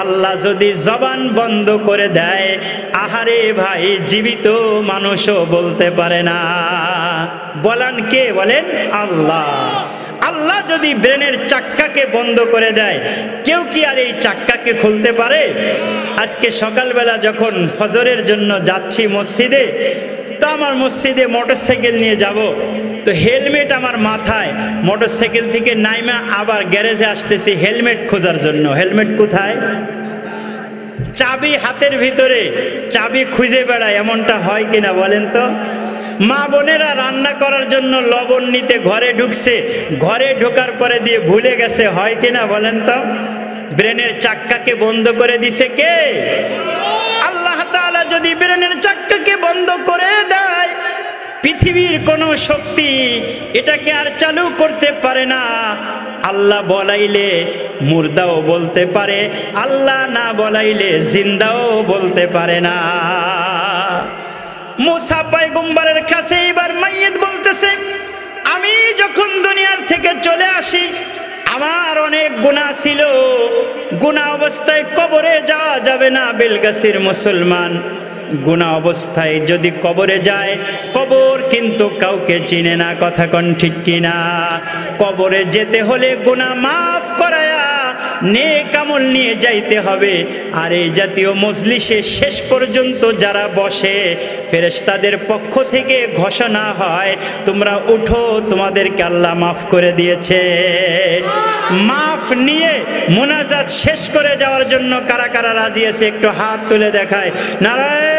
আল্লাহ যদি জবান বন্ধ করে দেয়, আহারে ভাই, জীবিত মানুষও বলতে পারে না। বলান কে? বলেন আল্লাহ। আল্লাহ যদি ব্রেনের চাক্কাকে বন্ধ করে দেয়, কেউ কি আর এই চাক্কাকে খুলতে পারে? আজকে সকালবেলা যখন ফজরের জন্য যাচ্ছি মসজিদে, তো আমার মসজিদে মোটরসাইকেল নিয়ে যাব, তো হেলমেট আমার মাথায়, মোটরসাইকেল থেকে নাইমা আবার গ্যারেজে আসতেছি হেলমেট খোঁজার জন্য। হেলমেট কোথায়? চাবি হাতের ভিতরে, চাবি খুঁজে বেড়ায়, এমনটা হয় কিনা বলেন তো? মা বোনেরা রান্না করার জন্য লবণ নিতে ঘরে ঢুকছে, ঘরে ঢোকার পরে দিয়ে ভুলে গেছে, হয় কিনা বলেন তো? ব্রেনের চাক্কাকে বন্ধ করে দিছে কে? আল্লাহ তাআলা যদি ব্রেনের চাক্কাকে বন্ধ করে দেয়, পৃথিবীর কোনো শক্তি এটাকে আর চালু করতে পারে না। আল্লাহ বলাইলে মুর্দাও বলতে পারে, আল্লাহ না বলাইলে জিন্দাও বলতে পারে না। মূসা পয়গম্বরের কাছে এবার মাইয়িত বলতেছে, আমি যখন দুনিয়ার থেকে চলে আসি, আমার অনেক গুনাহ ছিল, গুনাহ অবস্থায় কবরে যাওয়া যাবে না। বেলগাছির মুসলমান, গুনাহ অবস্থায় যদি কবরে যায়, কবর কিন্তু কাউকে চিনে না। কথা কোন ঠিক কিনা? কবরে যেতে হলে গুনাহ মাফ করায়া নেক আমল নিয়ে যাইতে হবে। আর এই জাতীয় মজলিসে শেষ পর্যন্ত যারা বসে, ফেরেশতাদের পক্ষ থেকে ঘোষণা হয়, তোমরা উঠো, তোমাদেরকে আল্লাহ মাফ করে দিয়েছে। মাফ নিয়ে মুনাজাত শেষ করে যাওয়ার জন্য কারা কারা রাজি আছে একটু হাত তুলে দেখায়। নারায়ে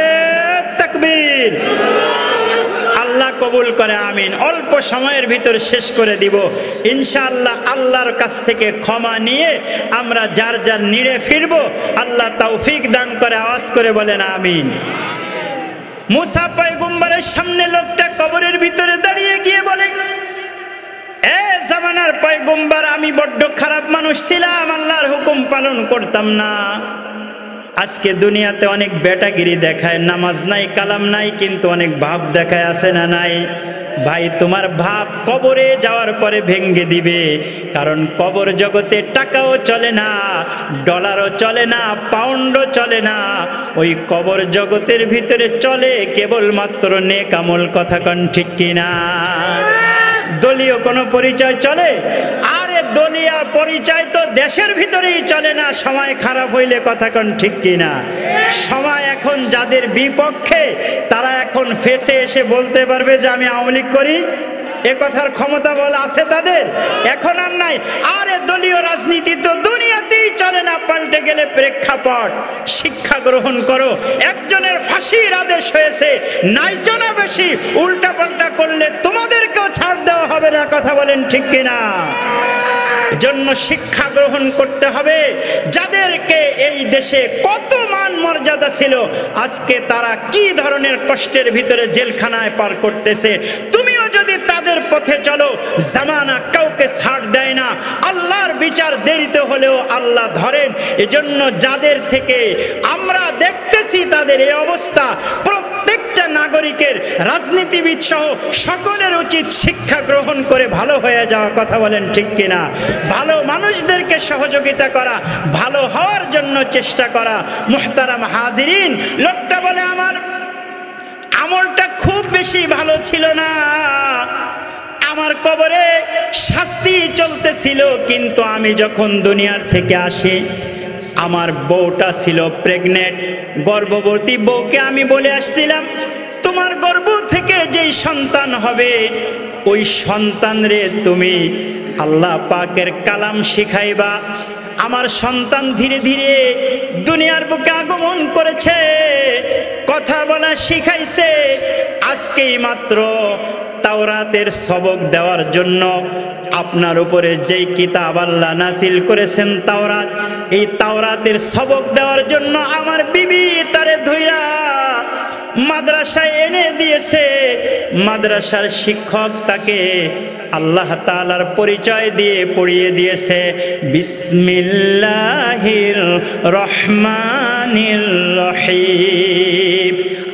তাকবীর। আল্লাহ কবুল করে, আমিন। অল্প সময়ের ভিতর শেষ করে দিব ইনশাআল্লাহ। আল্লাহর কাছ থেকে ক্ষমা নিয়ে আমরা যার যার নিড়ে ফিরব। আল্লাহ তৌফিক দান করে। আওয়াজ করে বলেন আমিন। মূসা পয়গম্বরের সামনে লোকটা কবরের ভিতরে দাঁড়িয়ে গিয়ে বলে, এ জামানার পয়গম্বর, আমি বড্ড খারাপ মানুষ ছিলাম, আল্লাহর হুকুম পালন করতাম না। আজকে দুনিয়াতে অনেক বেটাগিরি দেখায়, নামাজ নাই, কালাম নাই, কিন্তু অনেক ভাব দেখায়, আছে না নাই? ভাই, তোমার ভাব কবরে যাওয়ার পরে ভেঙ্গে দিবে। কারণ কবর জগতে টাকাও চলে না, ডলারও চলে না, পাউন্ডও চলে না। ওই কবর জগতের ভিতরে চলে কেবলমাত্র নেক আমল। কথা কোন ঠিক কিনা? দলীয় কোনো পরিচয় চলে? আরে দলীয় পরিচয় তো দেশের ভিতরেই চলে না সময় খারাপ হইলে। কথা কোন ঠিক কিনা? সময় এখন যাদের বিপক্ষে, তারা এখন ফেসে এসে বলতে পারবে যে আমি আওয়ামী লীগ করি, এ কথার ক্ষমতা বল আছে তাদের? এখন আর নাই। আরে দলীয় রাজনীতি তো দুনিয়াতেই চলে না, পাল্টে গেলে প্রেক্ষাপট। শিক্ষা গ্রহণ করো। একজনের ফাঁসির আদেশ হয়েছে, নাইজনা বেশি, উল্টা পাল্টা করলে তোমাদেরকেও ছাড় দেওয়া হবে না। কথা বলেন ঠিক কিনা? জন্য শিক্ষা গ্রহণ করতে হবে। যাদেরকে এই দেশে কত মান মর্যাদা ছিল, আজকে তারা কি ধরনের কষ্টের ভিতরে জেলখানায় পার করতেছে। তুমিও যদি তাদের পথে চলো, জামানা কাউকে ছাড় দেয় না। আল্লাহর বিচার দেরিতে হলেও আল্লাহ ধরেন। এজন্য যাদের থেকে আমরা দেখতেছি তাদের এই অবস্থা, প্রত্যেকটা নাগরিক নাগরিকের, রাজনীতিবিদ সহ সকলের উচিত শিক্ষা গ্রহণ করে ভালো হয়ে যাওয়া। কথা বলেন ঠিক কিনা? ভালো মানুষদেরকে সহযোগিতা করা, ভালো হওয়ার জন্য চেষ্টা করা। মুহতারাম হাজিরিন, লোকটা বলে আমার আমলটা খুব বেশি ভালো ছিল না, আমার কবরে শাস্তি চলতেছিল, কিন্তু আমি যখন দুনিয়ার থেকে আসি আমার বউটা ছিল প্রেগনেন্ট, গর্ভবতী বউকে আমি বলে আসছিলাম তোমার গর্ভ থেকে যেই সন্তান হবে ওই সন্তান রে তুমি আল্লাহ পাকের কালাম শিখাইবা। আমার সন্তান ধীরে ধীরে দুনিয়ার বুকে আগমন করেছে, কথা বলা শিখাইছে। আজকেই মাত্র তাওরাতের সবক দেওয়ার জন্য আপনার উপরে যেই কিতাব আল্লাহ নাজিল করেছেন তাওরাত, এই তাওরাতের সবক দেওয়ার জন্য আমার বিবি তারে ধইরা মাদ্রাসায় এনে দিয়েছে। মাদ্রাসার শিক্ষক তাকে আল্লাহ তাআলার পরিচয় দিয়ে পড়িয়ে দিয়েছে বিসমিল্লাহির রহমানির রহিম।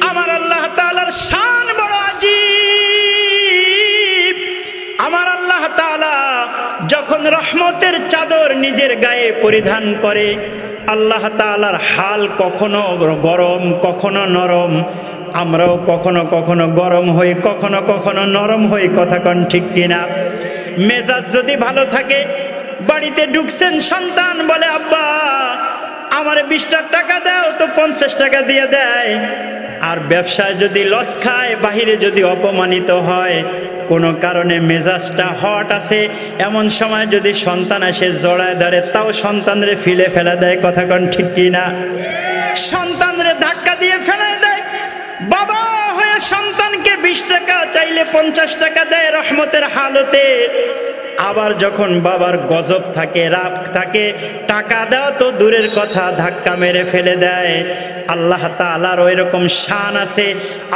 আমার আল্লাহ তাআলার শান বড় আজীব। আমার আল্লাহ তাআলা যখন রহমতের চাদর নিজের গায়ে পরিধান করে, আল্লাহ তাআলার হাল কখনো গরম কখনো নরম। আমরাও কখনো কখনো গরম হই, কখনো কখনো নরম হই। কথা কন ঠিক কিনা? মেজাজ যদি ভালো থাকে, বাড়িতে ঢুকছেন, সন্তান বলে আব্বা আমার 20 টাকা দাও, তো 50 টাকা দিয়ে দেয়। আর ব্যবসায় যদি লস খায়, বাহিরে যদি অপমানিত হয়, কোনো কারণে মেজাজটা হট আছে, এমন সময় যদি সন্তান এসে জড়ায় ধরে, তাও সন্তানরে ফিলে ফেলা দেয়। কথা কন ঠিক কিনা? সন্তানরে ধাক্কা দিয়ে ফেলে দেয়। বাবা হয়ে সন্তানকে 20 টাকা চাইলে 50 টাকা দেয় রহমতের হালতে। আবার যখন বাবার গজব থাকে, রাগ থাকে, টাকা দেওয়া তো দূরের কথা, ধাক্কা মেরে ফেলে দেয়। আল্লাহ তাআলার ওই রকম শান আছে।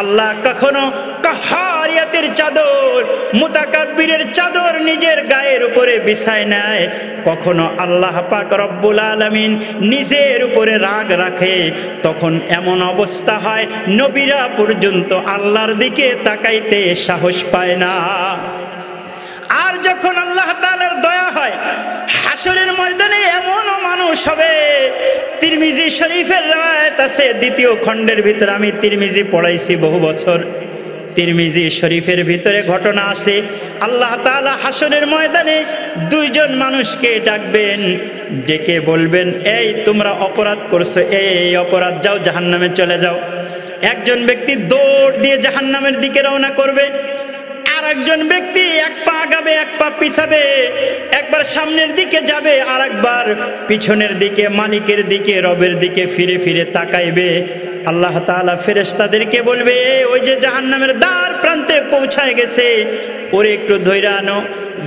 আল্লাহ কখনো কাহারিয়াতের চাদর, মুতাকাব্বিরের চাদর নিজের গায়ের উপরে বিছায় নেয়, কখনো আল্লাহ পাক রব্বুল আলামিন নিজের উপরে রাগ রাখে। তখন এমন অবস্থা হয় নবীরা পর্যন্ত আল্লাহর দিকে তাকাইতে সাহস পায় না। আর যখন আল্লাহ তাআলার দয়া হয়, হাসরের ময়দানে এমনও মানুষ হবে। তিরমিজি শরীফের রওয়ায়াত আছে, 2য় খণ্ডের ভিতরে, আমি তিরমিজি পড়াইছি বহু বছর। তিরমিজি শরীফের ভিতরে ঘটনা আছে, আল্লাহ তাআলা হাসরের ময়দানে 2 জন মানুষকে ডাকবেন, ডেকে বলবেন এই তোমরা অপরাধ করছো, এই অপরাধ, যাও জাহান্নামে চলে যাও। একজন ব্যক্তি দৌড় দিয়ে জাহান্নামের দিকে রওনা করবে, আর একজন ব্যক্তি এক পা আগাবে এক পা পিছাবে, একবার সামনের দিকে যাবে আর একবার পিছনের দিকে, মালিকের দিকে, রবের দিকে ফিরে ফিরে তাকাইবে। আল্লাহ তাআলা ফেরেশতাদেরকে বলবে ওই যে জাহান্নামের দ্বার প্রান্তে পৌঁছায় গেছে, ওরে একটু ধৈর্য আনো।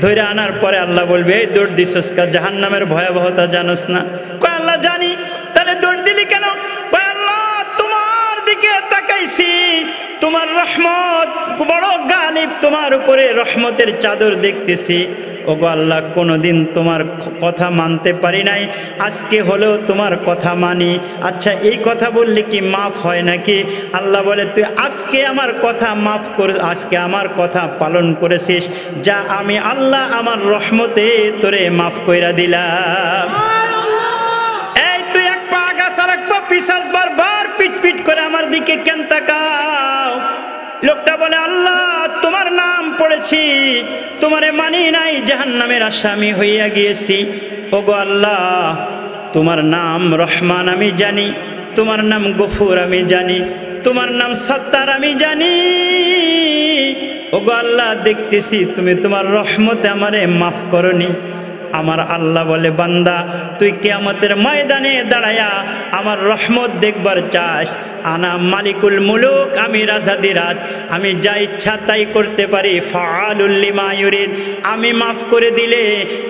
ধৈর্য আনার পরে আল্লাহ বলবে এই দৌড় দিছস কা, জাহান্নামের ভয়াবহতা জানোস না? কয় আল্লাহ জানি। তাহলে দৌড় দিলি কেন? কয় আল্লাহ তোমার দিকে তাকাইছি, তোমার রহমত বড় গালিব, তোমার উপরে রহমতের চাদর দেখতেছি। ওগো আল্লাহ, কোনোদিন তোমার কথা মানতে পারি নাই, আজকে হলেও তোমার কথা মানি। আচ্ছা এই কথা বললে কি মাফ হয় নাকি? আল্লাহ বলে তুই আজকে আমার কথা মাফ কর, আজকে আমার কথা পালন করেছিস, যা আমি আল্লাহ আমার রহমতে তোরে মাফ কইরা দিলাম। এই তুই এক পা আগাছ আর এক পা পিছাস, বারবার পিট পিট করে আমার দিকে কেন তাকাও? লোকটা বলে আল্লাহ তোমার নাম পড়েছি, তোমারে মানি নাই, জাহান্নামের আসামি হইয়া গিয়েছি। ওগো আল্লাহ, তোমার নাম রহমান আমি জানি, তোমার নাম গফুর আমি জানি, তোমার নাম সত্তার আমি জানি। ওগো আল্লাহ, দেখতেছি তুমি তোমার রহমতে আমারে মাফ করনি। আমার আল্লাহ বলে বান্দা তুই কিয়ামতের ময়দানে দাঁড়ায়া আমার রহমত দেখবার চাস? আনা মালিকুল মুলুক, আমি রাজাদিরাজ, আমি যা ইচ্ছা তাই করতে পারি। ফাআলুল লিমা ইউরিদ, আমি মাফ করে দিলে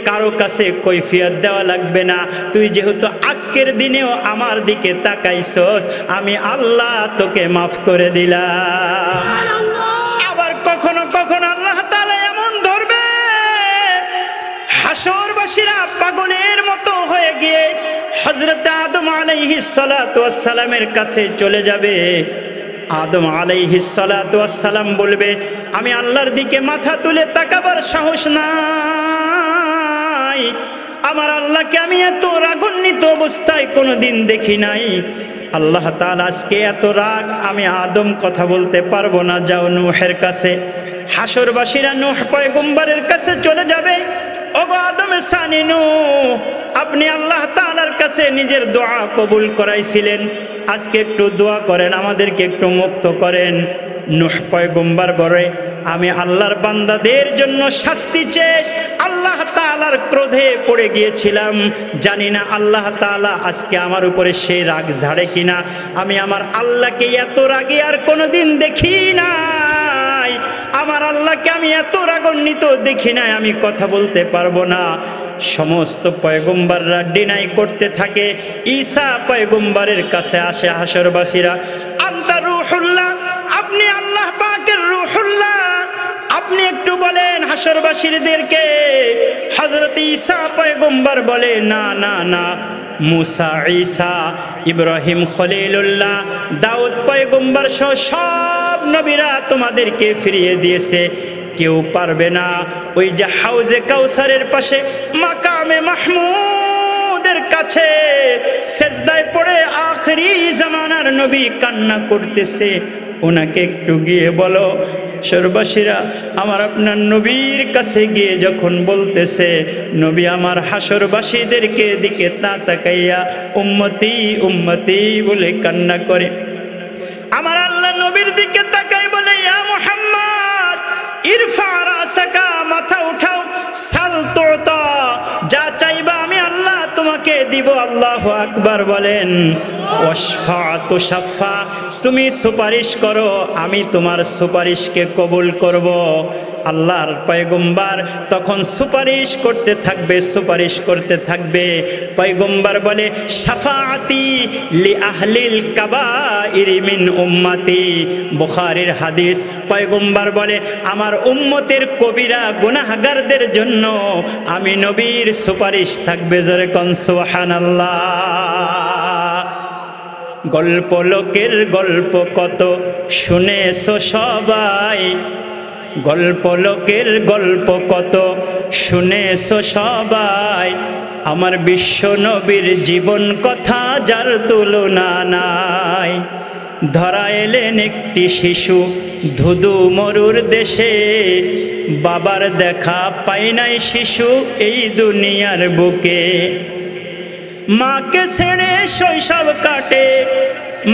কারো কাছে কৈফিয়ত দেওয়া লাগবে না। তুই যেহেতু আজকের দিনেও আমার দিকে তাকাইছস, আমি আল্লাহ তোকে মাফ করে দিলাম। আবার কখনো কখনো আল্লাহ তাআলা এমন ধরবে, হাসরবাসীরা পাগলের মতো হয়ে গিয়ে হযরত আদম আলাইহিস সালাতু ওয়াস সালামের কাছে চলে যাবে। আদম আলাইহিস সালাতু ওয়াস সালাম বলবে, আমি আল্লাহর দিকে মাথা তুলে তাকাবার সাহস নাই, আমার আল্লাহকে আমি এত রাগান্বিত অবস্থায় কোনোদিন দেখি নাই। আল্লাহ তাআলা আজকে এত রাগ, আমি আদম কথা বলতে পারবো না, যাও নূহের কাছে। হাসরবাসীরা নূহ পয়গম্বরের কাছে চলে যাবে, ওগো আদমে সানি নূহ, আপনি আল্লাহ তাআলার কাছে নিজের দোয়া কবুল করাইছিলেন, আজকে একটু দোয়া করেন, আমাদেরকে একটু মুক্ত করেন। নূহ পয়গম্বর বলে, আমি আল্লাহর বান্দাদের জন্য শাস্তি চেয়ে আল্লাহ তাআলার ক্রোধে পড়ে গিয়েছিলাম, জানি না আল্লাহ তাআলা আজকে আমার উপরে সেই রাগ ঝাড়ে কিনা। আমি আমার আল্লাহকে এত রাগে আর কোনোদিন দেখি নাই, আমার আল্লাহকে আমি এত রাগান্বিত দেখি নাই, আমি কথা বলতে পারবো না। সমস্ত পয়গম্বররা ডিনাই করতে থাকে। ঈসা পয়গম্বরের কাছে আসে হাসরবাসীরা, আনতা রূহুল্লাহ, আপনি আল্লাহ পাকের রূহুল্লাহ, আপনি একটু বলেন হাসরবাসীদেরকে। হযরত ঈসা পয়গম্বর বলে, না না না, মুসা, ঈসা, ইব্রাহিম খলিলুল্লাহ, দাউদ পয়গম্বর সহ সব নবীরা তোমাদেরকে ফিরিয়ে দিয়েছে, কেউ পারবে না। ওই যে হাউজে কাউসারের পাশে মাকামে মাহমুদের কাছে সেজদায় পড়ে আখেরি জামানার নবী কান্না করতেছে, ওনাকে একটু গিয়ে বলো। হাসরবাসীরা আমার আপনার নবীর কাছে গিয়ে যখন বলতেছে, নবী আমার হাসরবাসীদেরকে দিকে তাকাইয়া উম্মতি উম্মতি বলে কান্না করে। আমার আল্লাহ নবীর দিকে তাকাই বলে, ইয়া মুহাম্মদ ইরফা রাসাকা, মাথা উঠাও, সাল তুতা, যা চাইবা আমি আল্লাহ তোমাকে দিব। আল্লাহু আকবার বলেন। ওয়াশফা তুশাফা, তুমি সুপারিশ করো, আমি তোমার সুপারিশকে কবুল করব। আল্লাহর পয়গম্বর তখন সুপারিশ করতে থাকবে, সুপারিশ করতে থাকবে। পয়গম্বর বলে, শাফাআতি লি আহলিল কাবাইর মিন উম্মতি, বুখারীর হাদিস। পয়গম্বর বলে, আমার উম্মতের কবিরা গুনাহগারদের জন্য আমি নবীর সুপারিশ থাকবে। জোরে কোন সুবহানাল্লাহ। গল্প লোকের গল্প কত শুনেছো সবাই, গল্প লোকের গল্প কত শুনেছো সবাই, আমার বিশ্ব নবীর জীবন কথা যার তুলনা নাই। ধরা এলেন একটি শিশু ধুধু মরুর দেশে, বাবার দেখা পাই নাই শিশু এই দুনিয়ার বুকে। মাকে ছেড়ে শৈশব কাটে,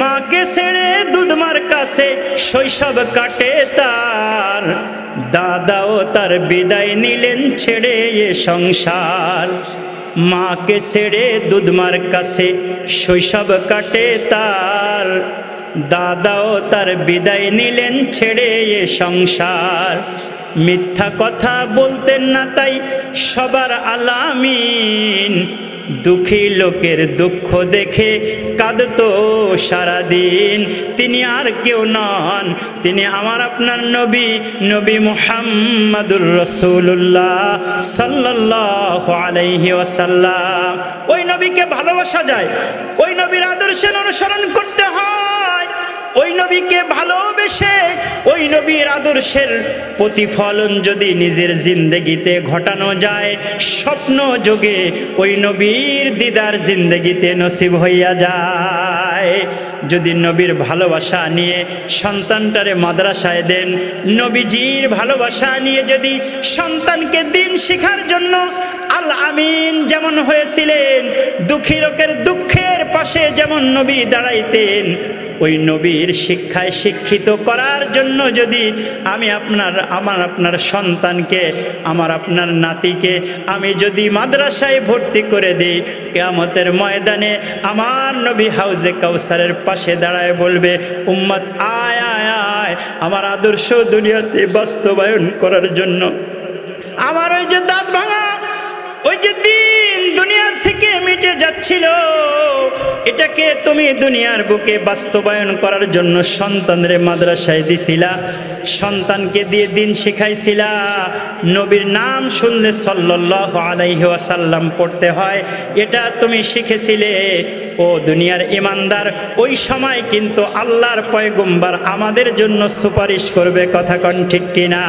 মাকে ছেড়ে দুধমার কাছে শৈশব কাটে তার, দাদাও তার বিদায় নিলেন ছেড়ে এ সংসার। মাকে ছেড়ে দুধমার কাছে শৈশব কাটে তার, দাদাও তার বিদায় নিলেন ছেড়ে এ সংসার। মিথ্যা কথা বলতেন না তাই সবার আলামিন, দুঃখী লোকের দুঃখ দেখে কাঁদতো সারাদিন। তিনি আর কেউ নন, তিনি আমার আপনার নবী, নবী মুহাম্মাদুর রাসূলুল্লাহ সাল্লাল্লাহু আলাইহি ওয়াসাল্লাম। ওই নবীকে ভালোবাসা যায়, ওই নবীর আদর্শের অনুসরণ করতে হয়। ওই নবীকে ভালোবেসে ওই নবীর আদর্শের প্রতিফলন যদি নিজের জিন্দেগিতে ঘটানো যায়, স্বপ্ন যোগে ওই নবীর দিদার জিন্দেগিতে নসিব হইয়া যায়। যদি নবীর ভালোবাসা নিয়ে সন্তানটারে মাদ্রাসায় দেন, নবীজির ভালোবাসা নিয়ে যদি সন্তানকে দিন শিখার জন্য আল আমিন যেমন হয়েছিলেন, দুঃখী লোকের দুঃখের পাশে যেমন নবী দাঁড়াইতেন, ওই নবীর শিক্ষায় শিক্ষিত করার জন্য যদি আমার আপনার সন্তানকে, আমার আপনার নাতিকে আমি যদি মাদ্রাসায় ভর্তি করে দিই, কিয়ামতের ময়দানে আমার নবী হাউজে কাউসারের পাশে দাঁড়ায় বলবে, উম্মত আয় আয় আয় আমার আদর্শ দুনিয়াতে বাস্তবায়ন করার জন্য। আমার ওই যে দাঁত ভাঙা, ওই যে দিন দুনিয়ার থেকে মিটে যাচ্ছিল, এটাকে তুমি দুনিয়ার বুকে বাস্তবায়ন করার জন্য সন্তানরে মাদ্রাসায় দিছিলা, সন্তানকে দিয়ে দিন শিখাইছিলা, নবীর নাম শুনলে সাল্লাল্লাহু আলাইহি ওয়াসাল্লাম পড়তে হয় এটা তুমি শিখেছিলে। ও দুনিয়ার ইমানদার, ওই সময় কিন্তু আল্লাহর পয়গম্বর আমাদের জন্য সুপারিশ করবে, কথা কোন ঠিক কিনা?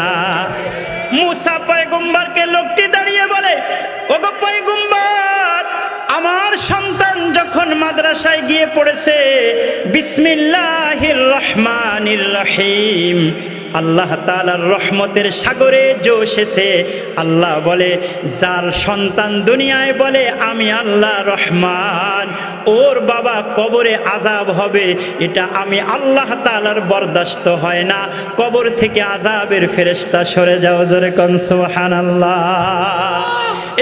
মুসা পয়গম্বরকে লোকটি দাঁড়িয়ে বলে, ওগো পয়গম্বর, আমার সন্তান যখন মাদ্রাসায় গিয়ে পড়েছে বিসমিল্লাহির রহমানির রহিম, আল্লাহ তাআলার রহমতের সাগরে জোশেছে। আল্লাহ বলে, যার সন্তান দুনিয়ায় বলে আমি আল্লাহ রহমান, ওর বাবা কবরে আযাব হবে, এটা আমি আল্লাহ তাআলার বরদাস্ত হয় না। কবর থেকে আযাবের ফেরেশতা সরে যাও, জোরে কোন সুবহানাল্লাহ।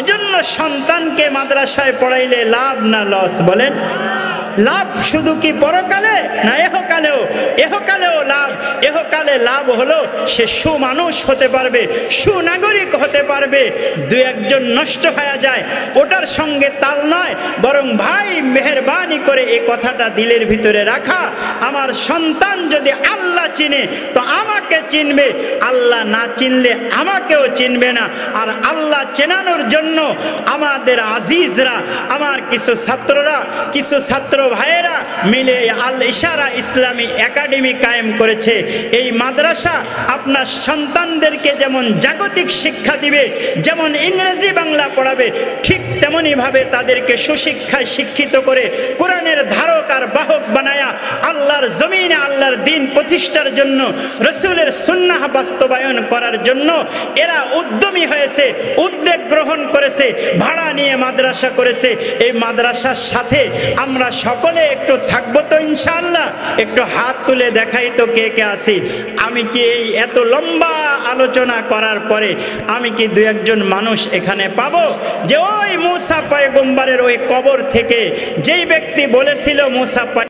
এজন্য সন্তানকে মাদ্রাসায় পড়াইলে লাভ না লস বলেন? লাভ শুধু কি পরকালে না এহকালেও? এহকালেও লাভ। এহকালে লাভ হলো সে সুমানুষ হতে পারবে, সুনাগরিক হতে পারবে। দু একজন নষ্ট হয়ে যায় ওটার সঙ্গে তাল নয়, বরং ভাই মেহেরবানি করে এই কথাটা দিলের ভিতরে রাখা, আমার সন্তান যদি আল্লাহ চিনে তো আমাকে চিনবে, আল্লাহ না চিনলে আমাকেও চিনবে না। আর আল্লাহ চেনানোর জন্য আমাদের আজিজরা, আমার কিছু ছাত্ররা, কিছু ছাত্র ভাইয়েরা মিলে আল ইশারা ইসলামী একাডেমি কায়েম করেছে। এই মাদ্রাসা আপনার সন্তানদেরকে যেমন জাগতিক শিক্ষা দিবে, যেমন ইংরেজি বাংলা পড়াবে, ঠিক তেমনি ভাবে তাদেরকে সুশিক্ষায় শিক্ষিত করে কোরআনের ধারক আর বাহক বানায়া আল্লাহর জমিনে আল্লাহর দ্বীন প্রতিষ্ঠার জন্য, রাসূলের সুন্নাহ বাস্তবায়ন করার জন্য এরা উদ্যমী হয়েছে, উদ্যোগ গ্রহণ করেছে, ভাড়া নিয়ে মাদ্রাসা করেছে। এই মাদ্রাসার সাথে আমরা সকলে একটু থাকবো তো ইনশাআল্লাহ? একটু হাত তুলে দেখাই তো কে কে আছি। আমি কি এই এত লম্বা আলোচনা করার পরে আমি কি দু একজন মানুষ এখানে পাবো যে ওই মুসা পয়গম্বরের ওই কবর থেকে যেই ব্যক্তি বলেছিল মুসা